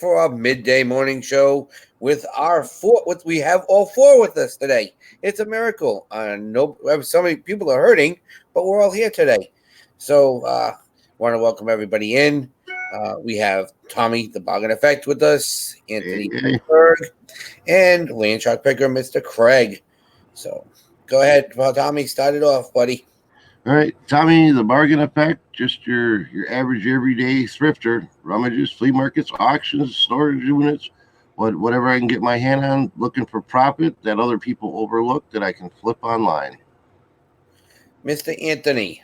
for our midday morning show with our four. We have all four with us today. It's a miracle. So many people are hurting, but we're all here today. So, want to welcome everybody in. We have Tommy the Bargain Effect with us, Anthony Berg, and Landshark Picker, Mr. Craig. So, go ahead, Tommy. Start it off, buddy. All right, Tommy, the Bargain Effect, just your average everyday thrifter, rummages, flea markets, auctions, storage units, whatever I can get my hand on, looking for profit that other people overlook that I can flip online. Mr. Anthony.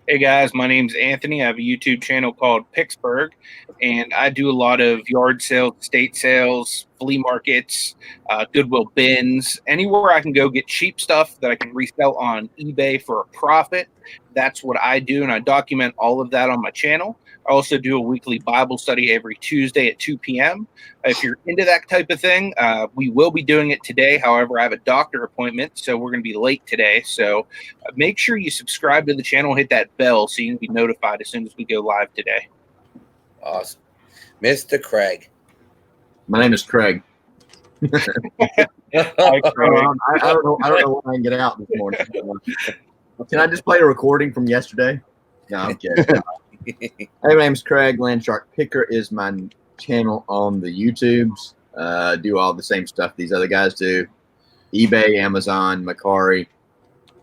Hey guys, my name's Anthony. I have a YouTube channel called Pittsburgh, and I do a lot of yard sales, estate sales, flea markets, Goodwill bins, anywhere I can go get cheap stuff that I can resell on eBay for a profit. That's what I do, and I document all of that on my channel. I also do a weekly Bible study every Tuesday at 2 p.m. If you're into that type of thing, we will be doing it today. However, I have a doctor appointment, so we're going to be late today. So make sure you subscribe to the channel, hit that bell so you can be notified as soon as we go live today. Awesome. Mr. Craig. My name is Craig. Hi, Craig. I don't know when I can get out this morning. Can I just play a recording from yesterday? No, I'm kidding. Hey, my name's Craig. Landshark Picker is my channel on the YouTubes. Do all the same stuff these other guys do. eBay, Amazon, Macari.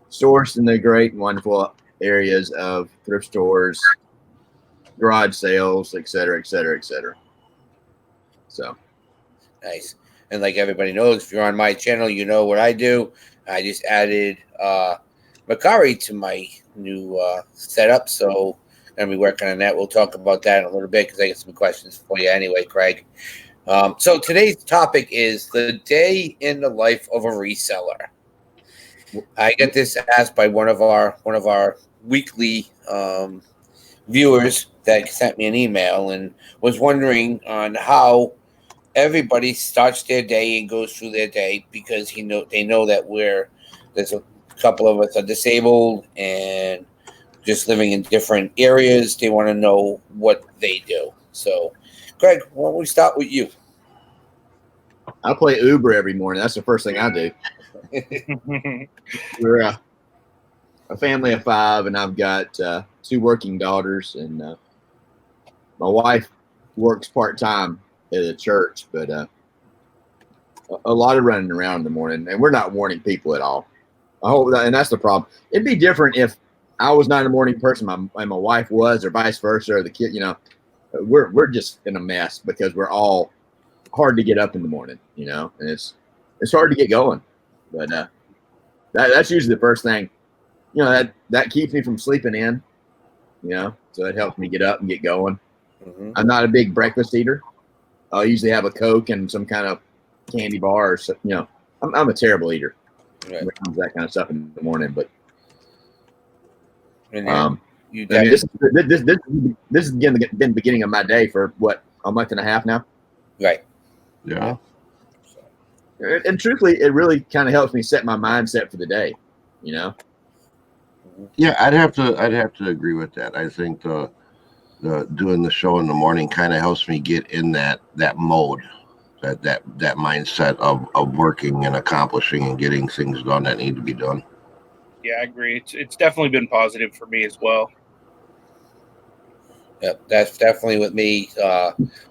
Sourced in the great and wonderful areas of thrift stores, garage sales, et cetera, et cetera, et cetera. So. Nice. And like everybody knows, if you're on my channel, you know what I do. I just added Macari to my new setup, so I'm going to be working on that. We'll talk about that in a little bit because I got some questions for you anyway, Craig. So today's topic is the day in the life of a reseller. I got this asked by one of our weekly viewers that sent me an email and was wondering on how everybody starts their day and goes through their day, because they know that there's a couple of us are disabled and just living in different areas. They want to know what they do. So, Greg, why don't we start with you? I play Uber every morning. That's the first thing I do. We're a family of 5, and I've got 2 working daughters, and my wife works part-time at a church, but a lot of running around in the morning, and we're not warning people at all. I hope that, and that's the problem. It'd be different if I was not a morning person and my wife was, or vice versa, or the kid. We're just in a mess because we're all hard to get up in the morning, and it's hard to get going. But that's usually the first thing, that keeps me from sleeping in, so it helps me get up and get going. Mm-hmm. I'm not a big breakfast eater. I'll usually have a Coke and some kind of candy bar. So, I'm a terrible eater when it comes to that kind of stuff in the morning. But this has been the beginning of my day for a month and a half now. Right. Yeah. And truthfully, it really kind of helps me set my mindset for the day. Yeah, I'd have to agree with that. I think the doing the show in the morning kind of helps me get in that mode, that mindset of working and accomplishing and getting things done that need to be done. Yeah, I agree. It's definitely been positive for me as well. Yep, that's definitely with me.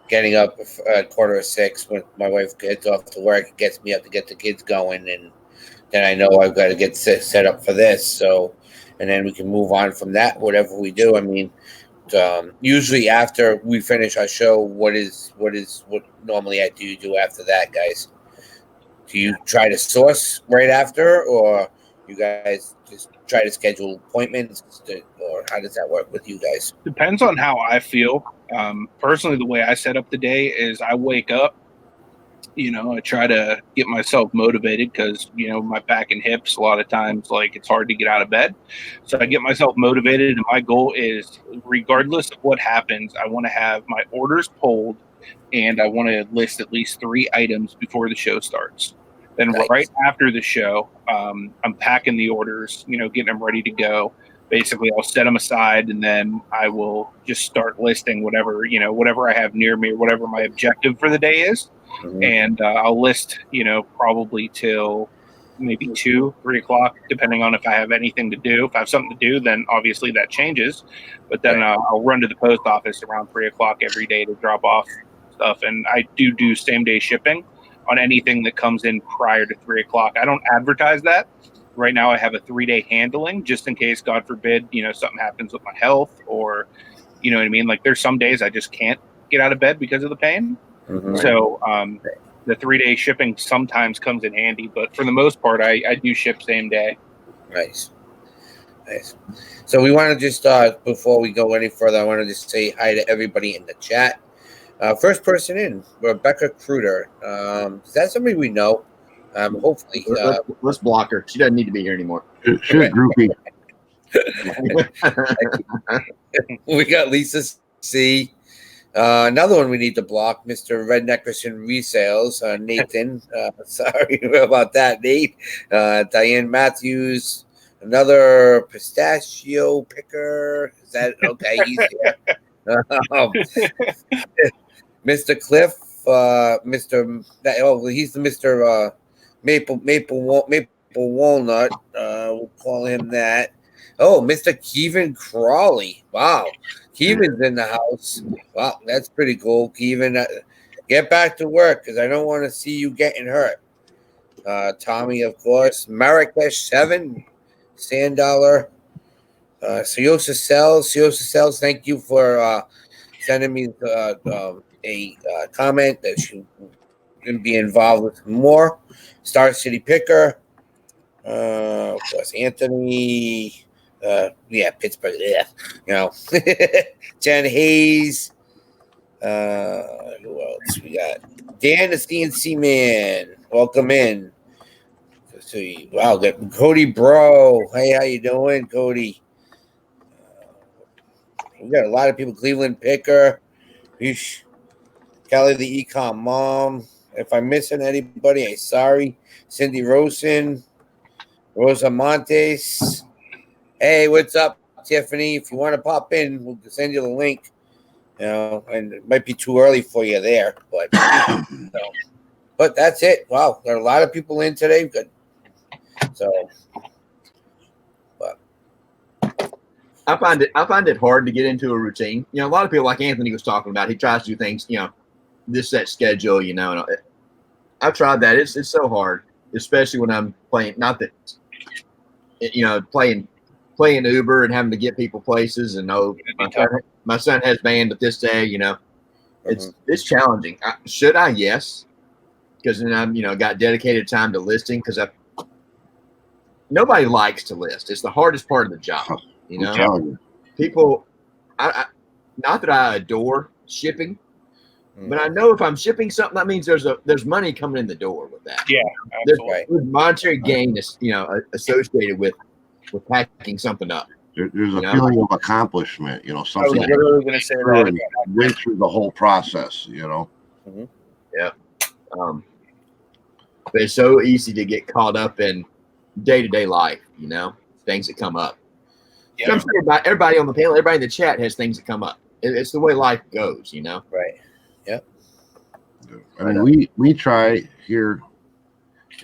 Getting up at 5:45 when my wife gets off to work, it gets me up to get the kids going, and then I know I've got to get set up for this. So, and then we can move on from that. Whatever we do, I mean. Usually after we finish our show, what normally do you do after that, guys? Do you try to source right after, or you guys just try to schedule appointments, or how does that work with you guys? Depends on how I feel. Personally, the way I set up the day is I wake up, I try to get myself motivated because, my back and hips, a lot of times, it's hard to get out of bed. So I get myself motivated, and my goal is, regardless of what happens, I want to have my orders pulled, and I want to list at least 3 items before the show starts. Then right after the show, I'm packing the orders, getting them ready to go. basically I'll set them aside, and then I will just start listing whatever I have near me or whatever my objective for the day is. Mhm. And I'll list probably till maybe 2-3 o'clock, depending on if I have anything to do. If I have something to do, then obviously that changes, but then I'll run to the post office around 3 o'clock every day to drop off stuff. And I do same day shipping on anything that comes in prior to 3 o'clock. I don't advertise that. Right now I have a 3-day handling just in case, God forbid, something happens with my health, or you know what I mean? Like, there's some days I just can't get out of bed because of the pain. Mhm. So the 3-day shipping sometimes comes in handy, but for the most part, I do ship same day. Nice. So we want to just, before we go any further, I want to just say hi to everybody in the chat. First person in, Rebecca Kruder. Is that somebody we know? Hopefully. Let's block her. She doesn't need to be here anymore. She's groupie. We got Lisa C. Another one we need to block, Mr. Red Neckerson Resales, Nathan. Sorry about that, Nate. Diane Matthews, another pistachio picker. Is that okay? He's here. Mr. Cliff, he's the Mr. Maple Walnut. We'll call him that. Oh, Mr. Kevin Crawley. Wow. Kevin's in the house. Wow, that's pretty cool. Kevin, get back to work because I don't want to see you getting hurt. Tommy, of course. Marrakesh 7, Sandollar. Siosa Cells, thank you for sending me a comment that you can be involved with more. Star City Picker. Of course, Anthony. Pittsburgh. Yeah, Jen Hayes. Who else we got? Dan, the CNC man. Welcome in. Wow, Cody Bro. Hey, how you doing, Cody? We got a lot of people. Cleveland Picker. Eesh. Kelly, the Ecom mom. If I'm missing anybody, I'm sorry. Cindy Rosen. Rosa Montes. Hey, what's up, Tiffany? If you want to pop in, we'll send you the link. And it might be too early for you there, but but that's it. Wow, there are a lot of people in today. Good. So, but I find it hard to get into a routine. A lot of people, like Anthony was talking about, he tries to do things, this set schedule. And I've tried that. It's so hard, especially when I'm playing. Not that playing Uber and having to get people places, and my son has band at this day. It's challenging. Should I? Yes, because then I'm got dedicated time to listing, because nobody likes to list. It's the hardest part of the job. People. Not that I adore shipping, but I know if I'm shipping something, that means there's money coming in the door with that. Yeah, absolutely. There's monetary gain is associated with packing something up. There's a feeling of accomplishment, something. I was literally going to say that. Went through the whole process, Mm-hmm. Yeah. But it's so easy to get caught up in day-to-day life, things that come up. Yeah. So I'm sure everybody on the panel, everybody in the chat has things that come up. It's the way life goes, Right. Yep. I mean, we try here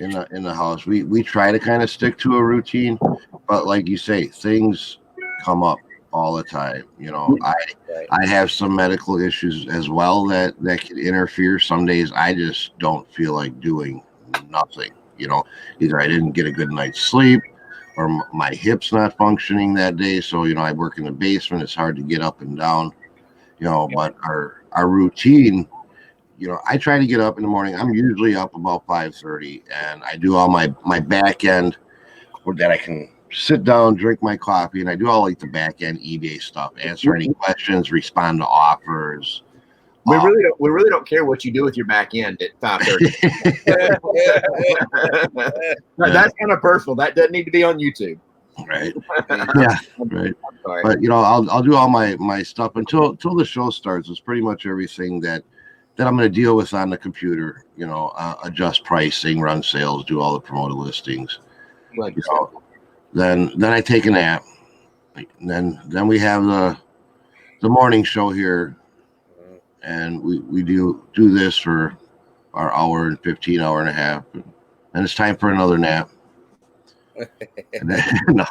in the house. We try to kind of stick to a routine, but like you say, things come up all the time. I have some medical issues as well that can interfere. Some days I just don't feel like doing nothing. Either I didn't get a good night's sleep, or my hip's not functioning that day. So I work in the basement. It's hard to get up and down. But our routine. I try to get up in the morning. I'm usually up about 5:30, and I do all my back end, or that I can sit down, drink my coffee, and I do all like the back end eBay stuff, answer any questions, respond to offers. We really don't care what you do with your back end at 5:30. That's kind of personal. That doesn't need to be on YouTube. Right. Yeah. Right. But I'll do all my stuff until the show starts. It's pretty much everything that I'm going to deal with on the computer. Adjust pricing, run sales, do all the promoted listings. Then I take a nap, And then we have the morning show here, and we do this for our hour and 15, hour and a half, and it's time for another nap. No.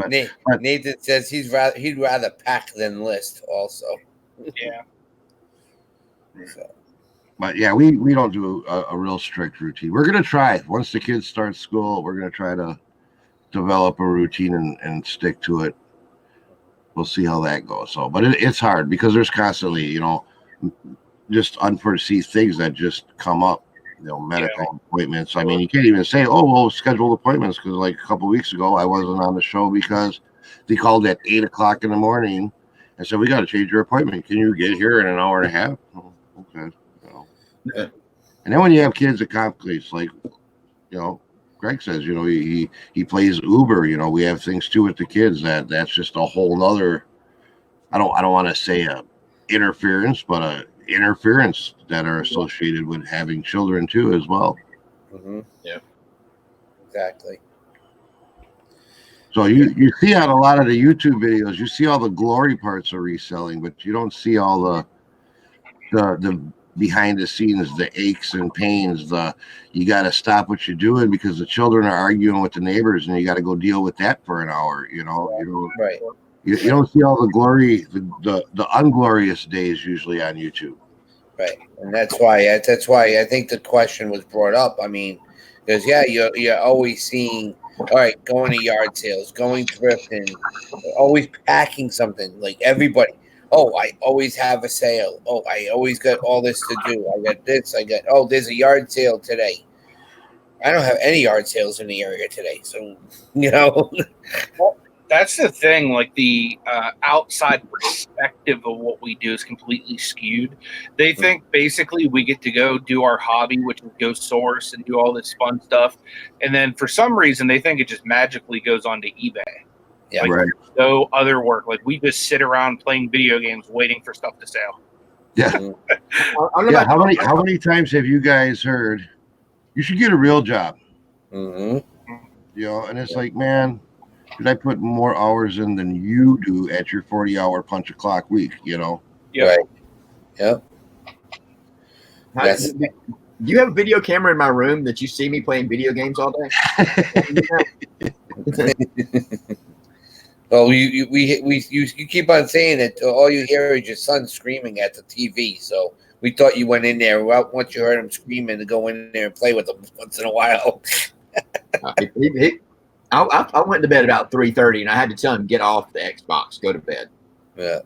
Nathan says he'd rather pack than list also. Yeah. So. But yeah, we don't do a real strict routine. We're gonna try once the kids start school. We're gonna try to develop a routine and stick to it. We'll see how that goes. So, but it's hard because there's constantly, just unforeseen things that just come up. Medical appointments. I mean, you can't even say, "Oh, well, scheduled appointments," because like a couple of weeks ago, I wasn't on the show because they called at 8:00 in the morning and said, "We got to change your appointment. Can you get here in an hour and a half?" Oh, okay. Yeah. And then when you have kids that complicates, like Greg says, he plays Uber. We have things too with the kids that's just a whole nother. I don't want to say a interference, but a interference that are associated with having children too as well. Mm-hmm. Yeah, exactly. So you see on a lot of the YouTube videos, you see all the glory parts of reselling, but you don't see all the behind the scenes, the aches and pains. You got to stop what you're doing because the children are arguing with the neighbors, and you got to go deal with that for an hour. Right. You don't see all the glory, the unglorious days usually on YouTube. Right, and that's why I think the question was brought up. I mean, because you're always seeing, all right, going to yard sales, going thrifting, always packing something. Like everybody, oh, I always have a sale. Oh, I always got all this to do. I got this. there's a yard sale today. I don't have any yard sales in the area today, so Well, that's the thing. Like the outside perspective of what we do is completely skewed. They think basically we get to go do our hobby, which is go source and do all this fun stuff, and then for some reason they think it just magically goes onto eBay. Yeah, like right. No other work. Like we just sit around playing video games, waiting for stuff to sell. Yeah. Yeah. How many times have you guys heard you should get a real job? Mm-hmm. And it's like, man, should I put more hours in than you do at your 40-hour punch a clock week? Yep. Right. Yep. Do you have a video camera in my room that you see me playing video games all day? Oh, you keep on saying it. All you hear is your son screaming at the TV. So we thought you went in there. Well, once you heard him screaming, to go in there and play with him once in a while. I went to bed about 3:30, and I had to tell him get off the Xbox, go to bed. Yeah.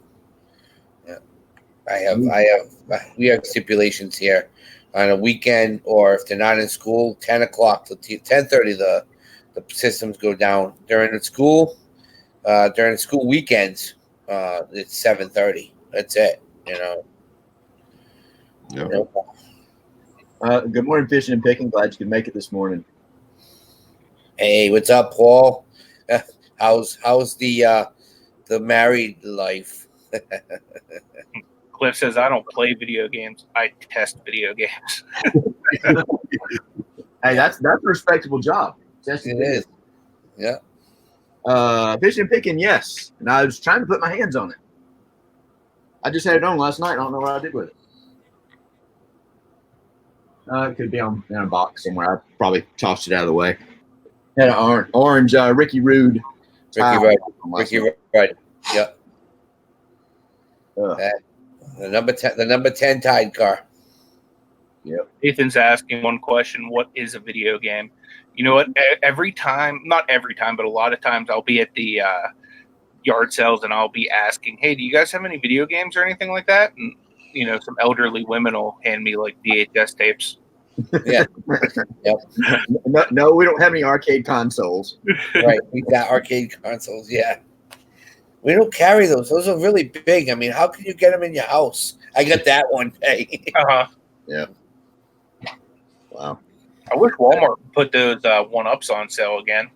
We have stipulations here on a weekend, or if they're not in school, 10 o'clock to 10:30. The systems go down during the school. During the school weekends, it's 7:30. That's it. Yep. Good morning, Fishing and Picking. Glad you could make it this morning. Hey, what's up, Paul? How's the married life? Cliff says, I don't play video games. I test video games. Hey, that's a respectable job. It is. Yeah. Fishing and Picking, yes. And I was trying to put my hands on it. I just had it on last night. I don't know what I did with it. It could be in a box somewhere. I probably tossed it out of the way. Had an orange Ricky Rude. Ricky Rude. Yep. The number 10 Tide car. Yep. Ethan's asking one question: what is a video game? You know what? Every time, not every time, but a lot of times, I'll be at the yard sales and I'll be asking, "Hey, do you guys have any video games or anything like that?" And some elderly women will hand me like VHS tapes. Yeah. Yep. No, we don't have any arcade consoles. Right. We got arcade consoles. Yeah. We don't carry those. Those are really big. I mean, how can you get them in your house? I got that one day. Yeah. Wow. I wish Walmart put those 1-ups on sale again.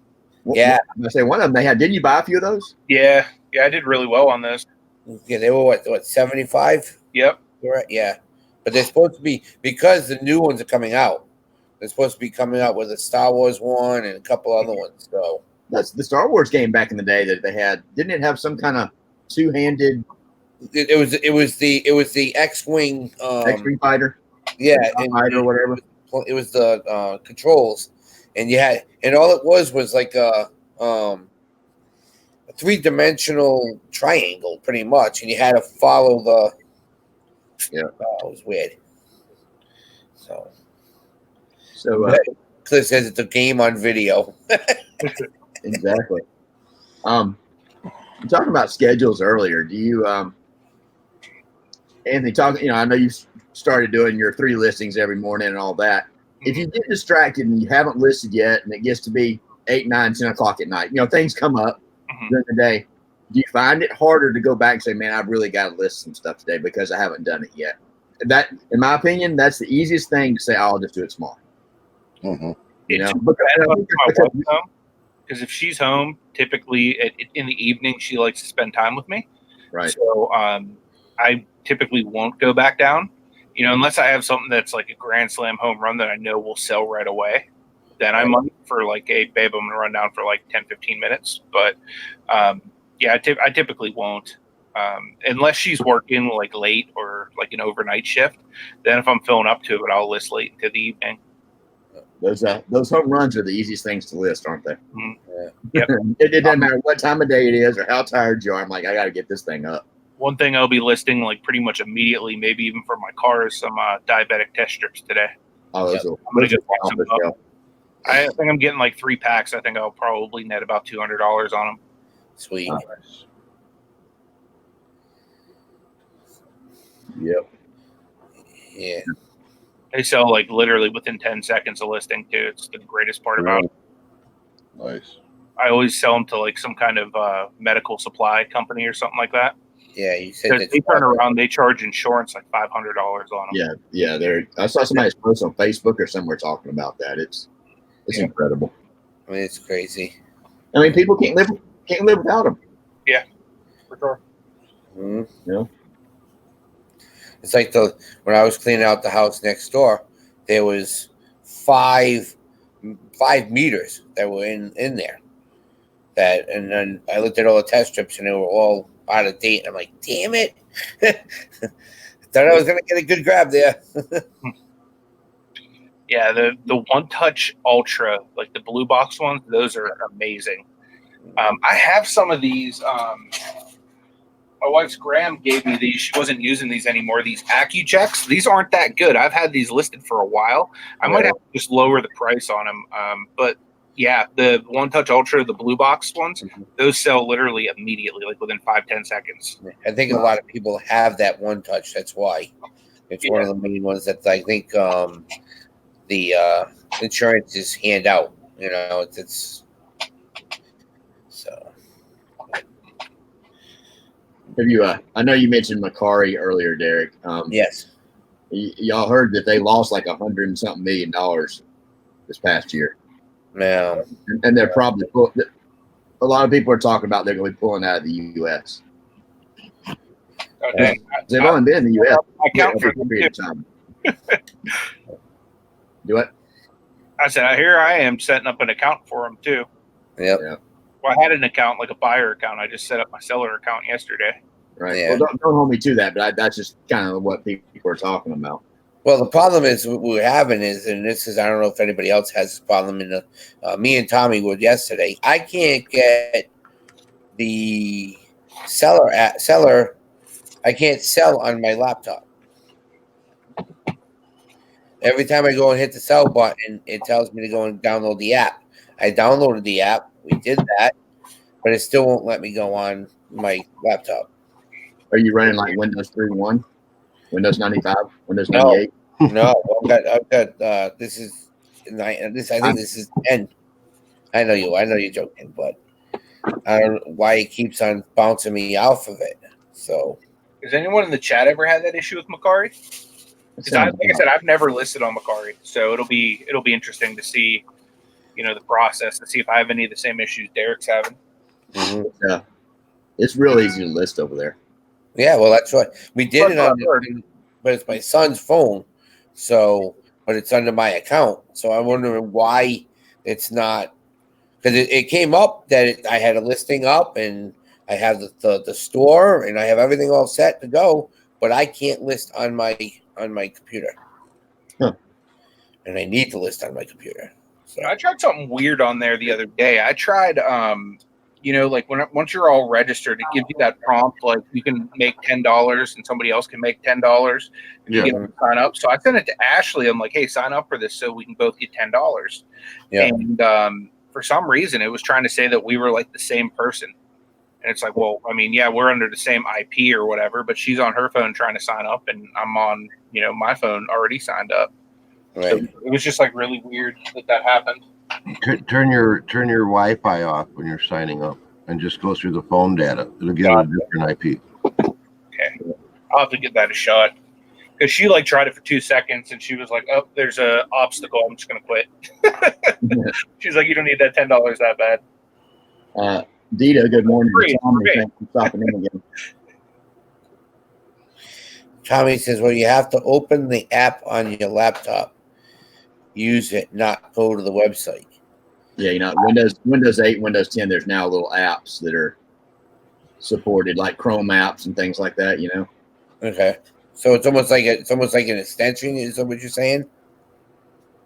Yeah. I say one of them they had. Didn't you buy a few of those? Yeah, I did really well on those. Yeah, they were what 75? Yep. Correct. Yeah, but they're supposed to be, because the new ones are coming out. They're supposed to be coming out with a Star Wars one and a couple other ones. So That's the Star Wars game back in the day that they had. Didn't it have some kind of two-handed It was the X-wing X-Wing fighter? Yeah, Fighter or whatever. It was the controls, and all it was like a 3-dimensional triangle, pretty much, and you had to follow the. Yeah, it was weird. So Cliff says it's a game on video. exactly. Talking about schedules earlier, do you, Anthony, I know you started doing your 3 listings every morning and all that. If you get distracted and you haven't listed yet, and it gets to be 8, 9, 10 o'clock at night, things come up during the day. Do you find it harder to go back and say, man, I've really got to list some stuff today because I haven't done it yet? That, in my opinion, that's the easiest thing to say. I'll just do it tomorrow. Mm-hmm. Because if she's home, typically in the evening, she likes to spend time with me. Right. So I typically won't go back down, unless I have something that's like a grand slam home run that I know will sell right away. Then I might for like, hey, babe, I'm going to run down for like 10, 15 minutes. But I typically won't. Unless she's working like late or like an overnight shift. Then if I'm filling up to it, I'll list late into the evening. Those home runs are the easiest things to list, aren't they? Mm-hmm. Yep. It doesn't matter what time of day it is or how tired you are. I'm like, I got to get this thing up. One thing I'll be listing like pretty much immediately, maybe even for my car, is some diabetic test strips today. Oh, I'm going to get some up. I think I'm getting like 3 packs. I think I'll probably net about $200 on them. Sweet. Nice. Yep. Yeah. They sell like literally within 10 seconds of listing too. It's the greatest part about it. Nice. I always sell them to like some kind of medical supply company or something like that. Yeah, you said that. They turn around, they charge insurance like $500 on them. Yeah. I saw somebody's post on Facebook or somewhere talking about that. It's incredible. I mean, it's crazy. I mean, people can't live without them. Yeah, for sure. Mm-hmm. Yeah. It's like when I was cleaning out the house next door, there was 5 meters that were in there. And then I looked at all the test strips and they were all out of date. And I'm like, damn it! Thought I was gonna get a good grab there. Yeah, the One Touch Ultra, like the blue box ones, those are amazing. I have some of these. My wife's Graham gave me these. She wasn't using these anymore. These AccuChecks. These aren't that good. I've had these listed for a while. I might have to just lower the price on them. But yeah, the One Touch Ultra, the blue box ones, those sell literally immediately, like within 5-10 seconds. I think a lot of people have that One Touch. That's why it's one of the main ones that I think the insurance is hand out. It's so. Have you? I know you mentioned Macari earlier, Derek. Yes. Y'all heard that they lost like $100-something million this past year. Yeah. And they're probably a lot of people are talking about they're going to be pulling out of the U.S. Okay. They've only been in the U.S. I count for a period of time. Do it. I said, here I am setting up an account for them too. Yep. Yeah. Well, I had an account, like a buyer account. I just set up my seller account yesterday. Right. Yeah. Well, don't hold me to that, but that's just kind of what people are talking about. Well, the problem is what we're having is, and this is, I don't know if anybody else has this problem. Me and Tommy would yesterday. I can't get the seller. I can't sell on my laptop. Every time I go and hit the sell button, it tells me to go and download the app. I downloaded the app. We did that, but it still won't let me go on my laptop. Are you running like Windows 3.1, Windows 95, Windows 98? No, I've got. This is 9. I think this is 10. I know you're joking, but I don't know why it keeps on bouncing me off of it. So, has anyone in the chat ever had that issue with Macari? Like I said, I've never listed on Macari, so it'll be interesting to see, the process, to see if I have any of the same issues Derek's having. Mm-hmm. Yeah, it's real easy to list over there. Yeah, well, that's what we did it on, but it's my son's phone, so but it's under my account. So I'm wondering why it's not because it came up that I had a listing up and I have the store and I have everything all set to go, but I can't list on my computer. Huh. And I need to list on my computer. So I tried something weird on there the other day. I tried, like once you're all registered, it gives you that prompt like you can make $10 and somebody else can make $10 and you get them to sign up. So I sent it to Ashley. I'm like, hey, sign up for this so we can both get $10. yeah. And for some reason, it was trying to say that we were like the same person. And it's like, well, I mean, yeah, we're under the same IP or whatever, but she's on her phone trying to sign up and I'm on, my phone already signed up. Right. So it was just like really weird that happened. Turn your Wi-Fi off when you're signing up, and just go through the phone data. It'll give you a different IP. Okay, I'll have to give that a shot because she like tried it for 2 seconds and she was like, "Oh, there's a obstacle. I'm just gonna quit." She's like, "You don't need that $10 that bad." Dita, good morning. Great. Thanks for stopping in again. Tommy says, well, you have to open the app on your laptop. Use it, not go to the website. Yeah, Windows 8, Windows 10, there's now little apps that are supported, like Chrome apps and things like that, Okay. So it's almost like an extension, is that what you're saying?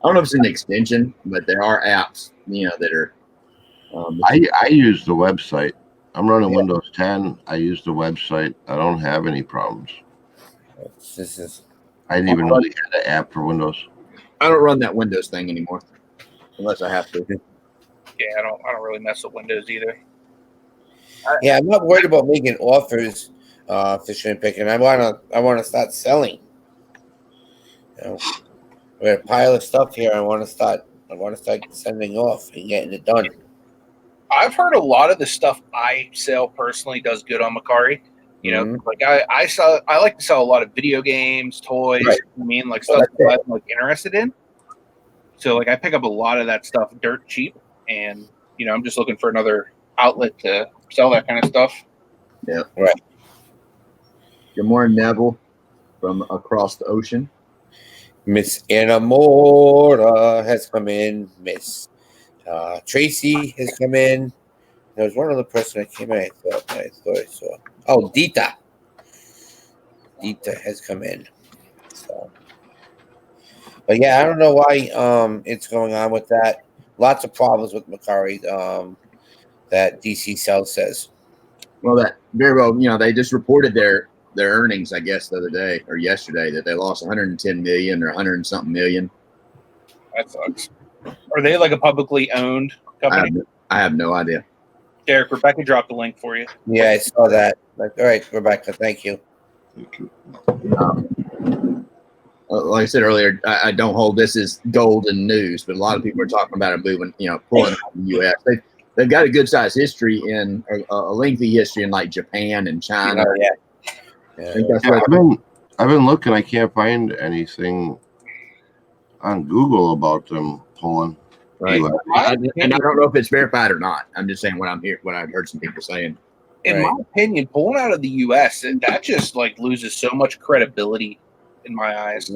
I don't know if it's an extension, but there are apps, that are. I use the website. I'm running Windows 10. I use the website. I don't have any problems. I didn't even know they had an app for Windows. I don't run that Windows thing anymore, unless I have to. Yeah, I don't really mess with Windows either. Yeah, I'm not worried about making offers, fishing and picking. I wanna start selling. We got a pile of stuff here. I want to start sending off and getting it done. I've heard a lot of the stuff I sell personally does good on Macari. Like I like to sell a lot of video games, toys. Right. I mean, like stuff that I'm like interested in. So like I pick up a lot of that stuff dirt cheap, and I'm just looking for another outlet to sell that kind of stuff. Yeah. Right. Good morning, Neville, from across the ocean. Miss Anamora has come in. Miss Tracy has come in. There was one other person that came in. I thought I saw. Oh, Dita. Dita has come in. So, but yeah, I don't know why it's going on with that. Lots of problems with Macari. That DC Cell says. Well, that very well. They just reported their earnings, I guess, the other day or yesterday, that they lost 110 million or 100 and something million. That sucks. Are they like a publicly owned company? I have no idea. Derek, Rebecca dropped the link for you. Yeah, I saw that. All right, Rebecca, thank you. Like I said earlier, I don't hold this as golden news, but a lot of people are talking about it moving, pulling out of the U.S. They've got a good sized history in a lengthy history in like Japan and China. Yeah. I've been looking. I can't find anything on Google about them pulling. Right. And I don't know if it's verified or not. I'm just saying what I've heard some people saying. In my opinion, pulling out of the U.S., that just like loses so much credibility in my eyes.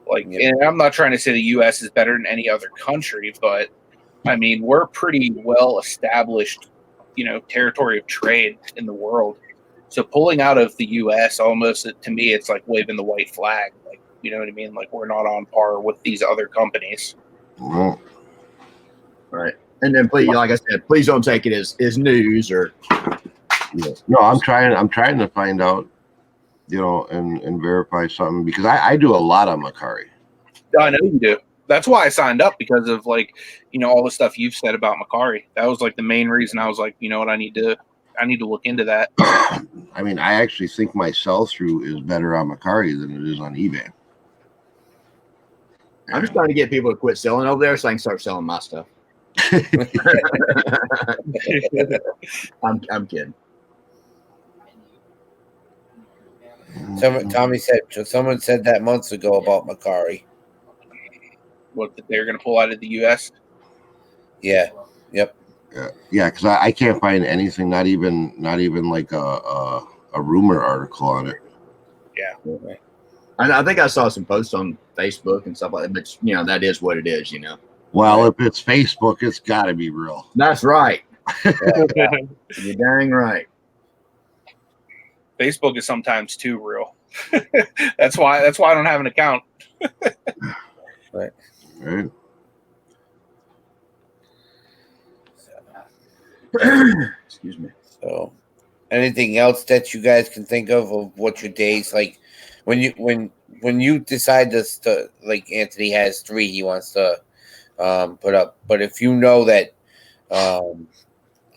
Like, and I'm not trying to say the U.S. is better than any other country, but I mean, we're pretty well established, territory of trade in the world. So pulling out of the U.S. almost, to me, it's like waving the white flag. Like, you know what I mean? Like, we're not on par with these other companies. Well, right. And then, please, like I said, please don't take it as news or. No, I'm trying to find out, and verify something, because I do a lot on Macari. I know you do. That's why I signed up, because of like, all the stuff you've said about Macari. That was like the main reason I was like, you know what, I need to look into that. I mean, I actually think my sell-through is better on Macari than it is on eBay. I'm just trying to get people to quit selling over there so I can start selling my stuff. I'm kidding. Someone said that months ago about Macari. What, that they're going to pull out of the U.S.? Yeah. Yep. Yeah, because I can't find anything, not even like a rumor article on it. Yeah. I think I saw some posts on Facebook and stuff like that, but that is what it is, Well, if it's Facebook, it's got to be real. That's right. You're dang right. Facebook is sometimes too real. That's why I don't have an account. Right. Right. Excuse me. So, anything else that you guys can think of what your days like when you decide to like Anthony has 3 he wants to put up, but if you know that all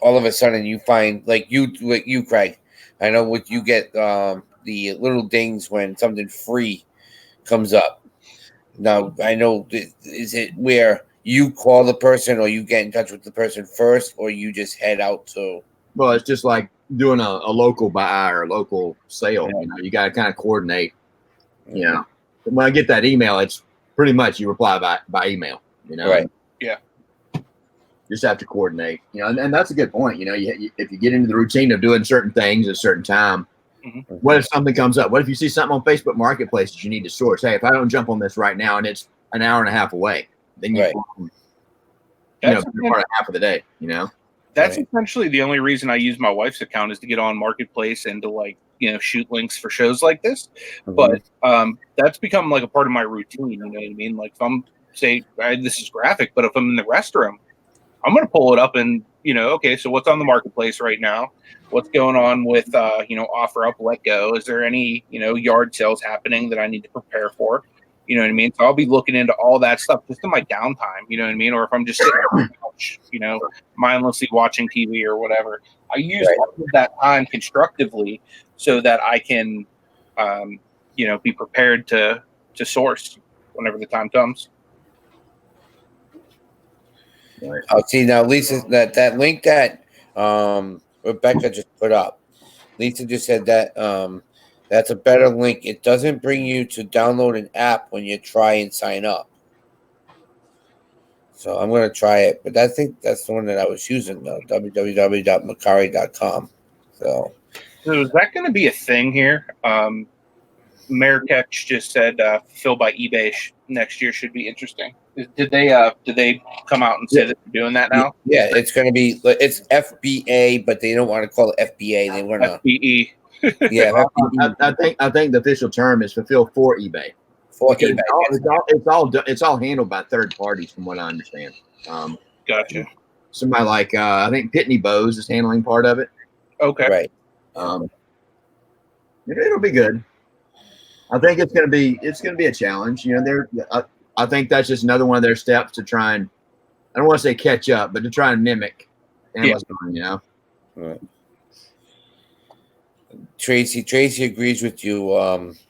of a sudden you find like you Craig, I know what you get the little dings when something free comes up. Now I know is it where you call the person or you get in touch with the person first or you just head out to. Well, it's just like doing a local buy or a local sale. Yeah. You know, you got to kind of coordinate. You know, when I get that email, it's pretty much you reply by email. You know, Right. Yeah. You just have to coordinate. You know, and that's a good point. You know, if you get into the routine of doing certain things at a certain time, what if something comes up? What if you see something on Facebook Marketplace that you need to source? Hey, if I don't jump on this right now and it's an hour and a half away, then you, Right. That's part of half of the day. You know. That's Right. essentially the only reason I use my wife's account is to get on Marketplace and to like, shoot links for shows like this. But that's become like a part of my routine. You know what I mean? Like if I'm this is graphic, but if I'm in the restroom, I'm going to pull it up and, okay, so what's on the Marketplace right now? What's going on with, offer up, let go? Is there any, yard sales happening that I need to prepare for? You know what I mean? So I'll be looking into all that stuff just in my downtime, you know what I mean? Or if I'm just sitting on the couch, mindlessly watching TV or whatever. I use all of that time constructively so that I can, be prepared to source whenever the time comes. Right. I'll see now, Lisa, that link that Rebecca just put up. Lisa just said that that's a better link. It doesn't bring you to download an app when you try and sign up. So I'm going to try it, but I think that's the one that I was using, though, www.macari.com. So is that going to be a thing here? Mayor Ketch just said fulfilled by eBay next year should be interesting. Did they come out and say that they're doing that now? Yeah, it's going to be, it's FBA, but they don't want to call it FBA. They want to FBE. Yeah, I think the official term is fulfilled for eBay. For eBay. It's all handled by third parties, from what I understand. Gotcha. Somebody like I think Pitney Bowes is handling part of it. Okay. Right. It'll be good. I think it's gonna be a challenge. I think that's just another one of their steps to try and, I don't want to say catch up, but to try and mimic Amazon. Right. Tracy agrees with you,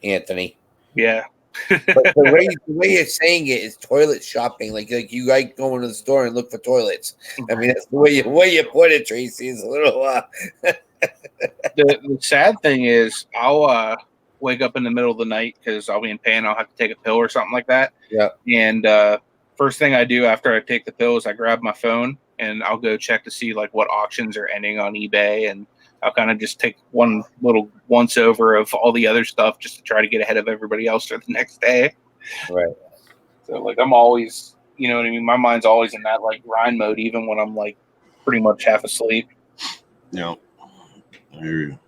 Anthony. Yeah. But the way you're saying it is toilet shopping. Like you like going to the store and look for toilets. I mean, that's the way you put it, Tracy. Is a little. The sad thing is, I'll wake up in the middle of the night because I'll be in pain. I'll have to take a pill or something like that. Yeah. And first thing I do after I take the pill is I grab my phone and I'll go check to see like what auctions are ending on eBay, and I'll kind of just take one little once over of all the other stuff just to try to get ahead of everybody else for the next day. Right. So like I'm always, you know what I mean? My mind's always in that like grind mode, even when I'm like pretty much half asleep. Yeah. I hear you.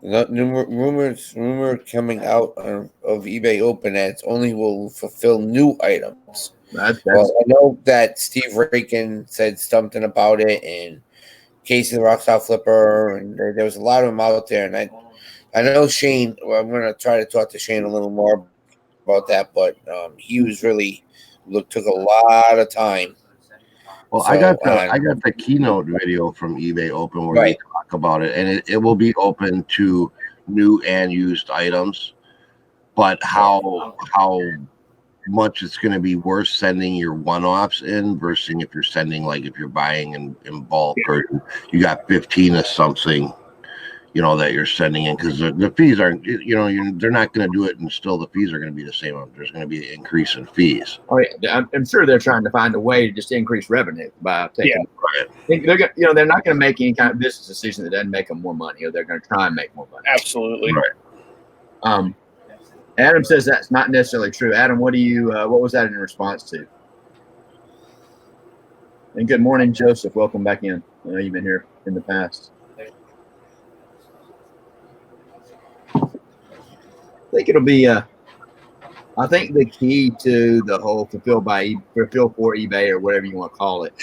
Rumor coming out of eBay Open ads only will fulfill new items. Well, I know that Steve Rakin said something about it, and Casey the Rockstar Flipper, and there was a lot of them out there. And I know Shane. Well, I'm going to try to talk to Shane a little more about that, but he was really took a lot of time. Well, so, I got the keynote video from eBay Open where they talk about it, and it will be open to new and used items. But how much it's going to be worth sending your one-offs in versus if you're sending, like if you're buying in bulk or you got 15 of something, that you're sending in, because the fees aren't, they're not going to do it, and still the fees are going to be the same. There's going to be an increase in fees. Oh yeah, I'm sure they're trying to find a way to just increase revenue by taking. Yeah. They're not going to make any kind of business decision that doesn't make them more money, or they're going to try and make more money. Absolutely. Right. Adam says that's not necessarily true. Adam, what was that in response to? And good morning, Joseph. Welcome back in. I know you've been here in the past. I think it'll be I think the key to the whole fulfill for eBay or whatever you want to call it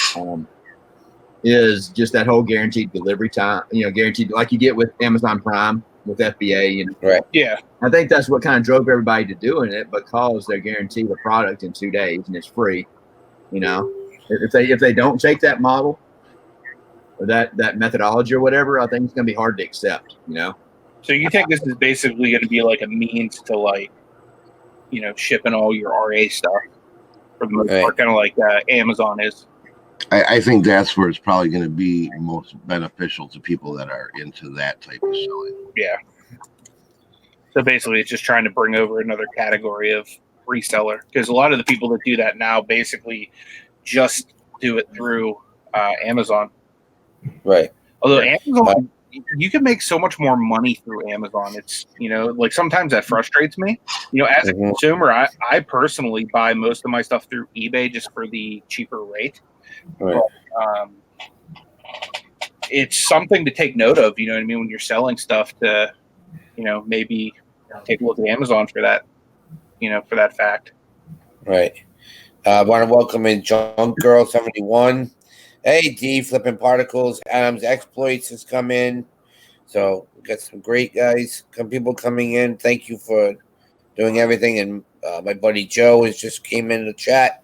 is just that whole guaranteed delivery time, guaranteed like you get with Amazon Prime with FBA. Right. Yeah. I think that's what kind of drove everybody to doing it, because they're guaranteed the product in 2 days and it's free. If they don't take that model or that methodology or whatever, I think it's going to be hard to accept. So you think this is basically going to be like a means to like, shipping all your RA stuff for the most part, kind of like Amazon is. I think that's where it's probably going to be most beneficial to people that are into that type of selling. Yeah. So basically, it's just trying to bring over another category of reseller, because a lot of the people that do that now basically just do it through Amazon. Right. Although Amazon, you can make so much more money through Amazon. It's, like sometimes that frustrates me. As a consumer, I personally buy most of my stuff through eBay just for the cheaper rate. Right. But, it's something to take note of, you know what I mean, when you're selling stuff to, maybe take a look at Amazon for that, for that fact. Right. I want to welcome in Junk Girl 71. Hey, D, Flipping Particles. Adam's Exploits has come in. So we got some great guys, people coming in. Thank you for doing everything. And my buddy Joe just came in the chat.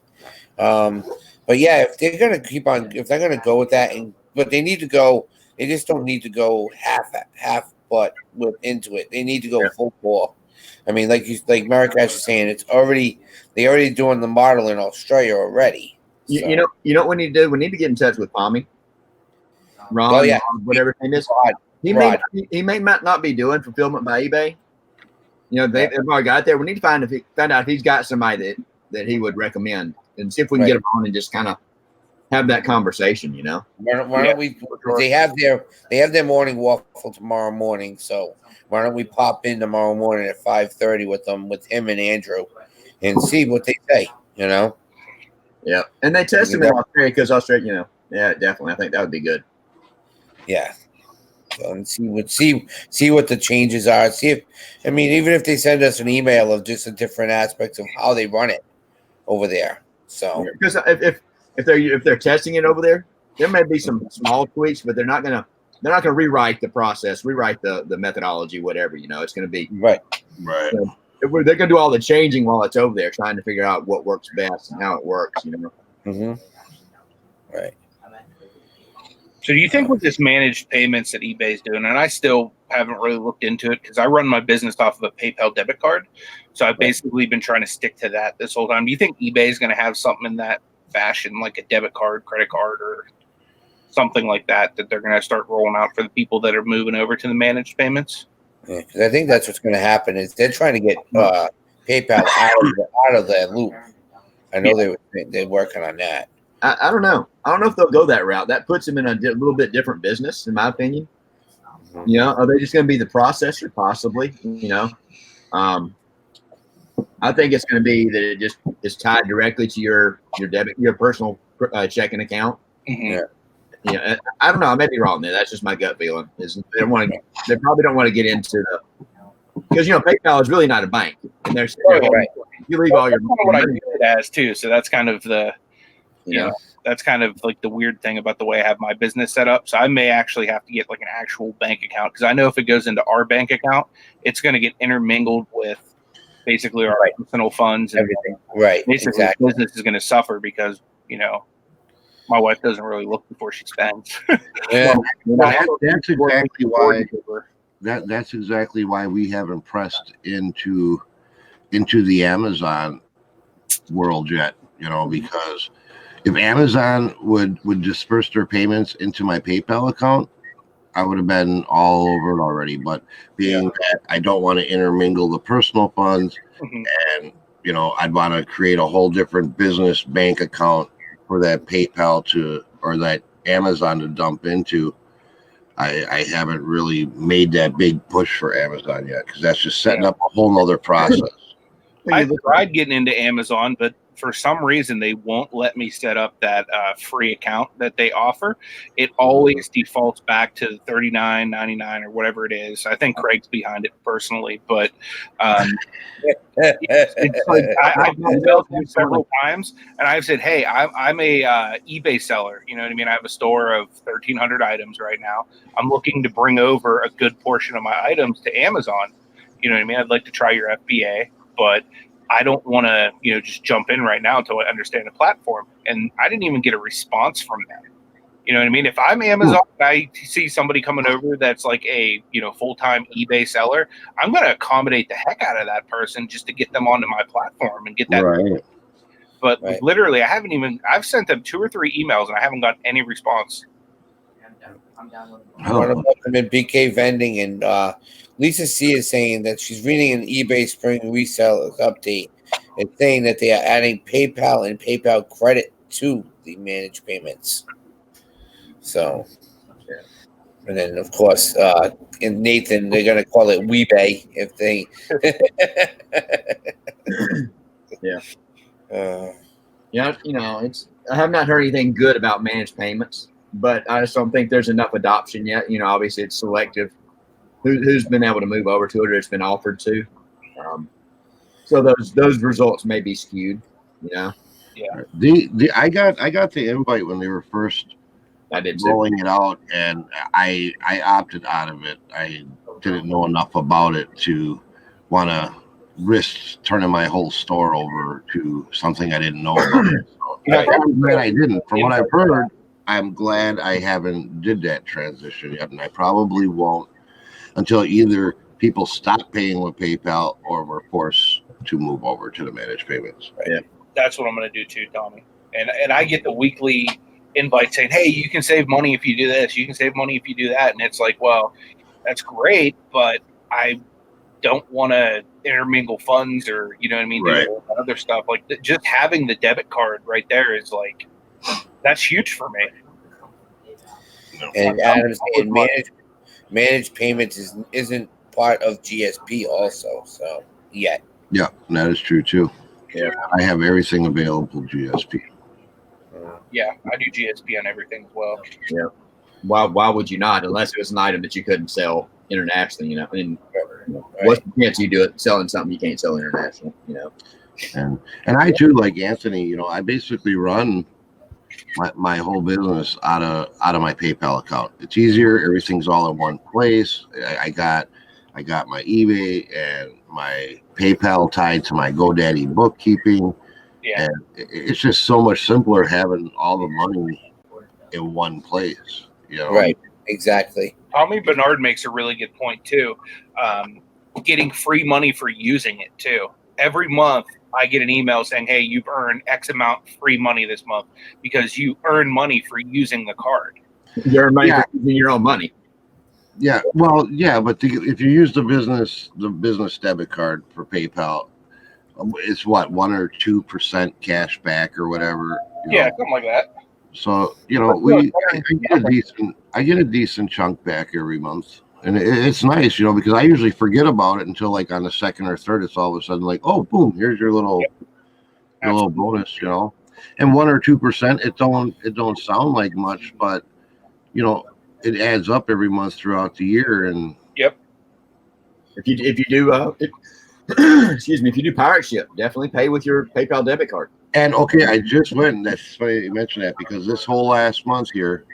But yeah, if they're going to go with that, but they need to go, they just don't need to go half butt into it. They need to go full bore. I mean, like Marrakesh is saying, they're already doing the model in Australia already. So. You know what we need to do? We need to get in touch with Pommy. Ron, whatever his name is. He may not be doing fulfillment by eBay. They've already got there. We need to find out if he's got somebody that he would recommend, and see if we can get him on and just kind of have that conversation. Why don't we? They have their morning waffle tomorrow morning, so why don't we pop in tomorrow morning at 5:30 with him and Andrew, and see what they say. Yeah, and they test him in Australia, because Australia, yeah, definitely. I think that would be good. Yeah, and see what the changes are. Even if they send us an email of just the different aspects of how they run it over there. So because if they're testing it over there may be some small tweaks, but they're not gonna rewrite the process, rewrite the methodology, whatever. It's gonna be right. They're gonna do all the changing while it's over there, trying to figure out what works best and how it works. Right. So do you think with this managed payments that eBay's doing, and I still haven't really looked into it because I run my business off of a PayPal debit card, so I've basically been trying to stick to that this whole time. Do you think eBay is going to have something in that fashion, like a debit card, credit card, or something like that they're going to start rolling out for the people that are moving over to the managed payments? Yeah, because I think that's what's going to happen is they're trying to get PayPal out of that loop. I know they're working on that. I don't know. I don't know if they'll go that route. That puts them in a little bit different business, in my opinion. Are they just going to be the processor? Possibly. I think it's going to be that it just is tied directly to your personal checking account. Mm-hmm. Yeah, I don't know. I may be wrong there. That's just my gut feeling. They probably don't want to get into because PayPal is really not a bank, and there's right. You leave all your money. What I view it as too. So that's kind of the that's kind of like the weird thing about the way I have my business set up. So I may actually have to get like an actual bank account, because I know if it goes into our bank account, it's going to get intermingled with basically our personal funds and everything. Right. Basically, exactly. business is going to suffer because my wife doesn't really look before she spends. Yeah, that's exactly why. That's exactly why we haven't pressed into the Amazon world yet. Because if Amazon would disperse their payments into my PayPal account, I would have been all over it already. But being that I don't want to intermingle the personal funds, and I'd want to create a whole different business bank account for that PayPal or that Amazon to dump into. I haven't really made that big push for Amazon yet, because that's just setting up a whole nother process. I tried getting into Amazon, but for some reason they won't let me set up that free account that they offer. It always defaults back to $39.99 or whatever it is. I think Craig's behind it personally, but it's like I've emailed him several times, and I've said, "Hey, I'm a eBay seller. You know what I mean? I have a store of 1,300 items right now. I'm looking to bring over a good portion of my items to Amazon. You know what I mean? I'd like to try your FBA, but I don't want to, just jump in right now until I understand the platform." And I didn't even get a response from them. You know what I mean? If I'm Amazon, I see somebody coming over that's like a full-time eBay seller, I'm going to accommodate the heck out of that person just to get them onto my platform and get that. Right. But literally, I've sent them 2 or 3 emails and I haven't got any response. I'm in BK vending, and Lisa C is saying that she's reading an eBay spring resale update. It's saying that they are adding PayPal and PayPal credit to the managed payments. So, and then of course, in Nathan, they're gonna call it WeBay if they. It's I have not heard anything good about managed payments, but I just don't think there's enough adoption yet. Obviously it's selective. Who's been able to move over to it or it's been offered to. So those results may be skewed. Yeah. I got the invite when they were first rolling it out, and I opted out of it. I didn't know enough about it to want to risk turning my whole store over to something I didn't know about. I'm glad I didn't. From what I've heard, I'm glad I haven't did that transition yet, and I probably won't until either people stop paying with PayPal or we're forced to move over to the managed payments. Yeah, that's what I'm going to do too, Tommy. And I get the weekly invite saying, "Hey, you can save money if you do this. You can save money if you do that." And it's like, well, that's great, but I don't want to intermingle funds or do other stuff. Like just having the debit card right there is like that's huge for me. And Adam's saying managed payments isn't part of GSP also. So yet. Yeah, that is true too. Yeah, I have everything available GSP. Yeah, I do GSP on everything as well. Yeah. Why would you not? Unless it was an item that you couldn't sell internationally, what's the chance you do it selling something you can't sell internationally, And I too, like Anthony, I basically run my whole business out of my PayPal account. It's easier. Everything's all in one place. I got my eBay and my PayPal tied to my GoDaddy bookkeeping. Yeah. And it's just so much simpler having all the money in one place. Right. Exactly. Tommy Bernard makes a really good point too. Getting free money for using it too. Every month I get an email saying, "Hey, you've earned X amount free money this month because you earn money for using the card." You earn money for using your own money. Yeah, well, yeah, but if you use the business debit card for PayPal, it's what 1 or 2% cash back or whatever. Something like that. So I get a decent chunk back every month, and it's nice, because I usually forget about it until like on the second or third. It's all of a sudden like, oh, boom, here's your little bonus, and 1 or 2%. It don't sound like much, but it adds up every month throughout the year. And if you do excuse me, if you do pirate ship, definitely pay with your PayPal debit card. And okay, I just went. That's funny you mentioned that, because this whole last month here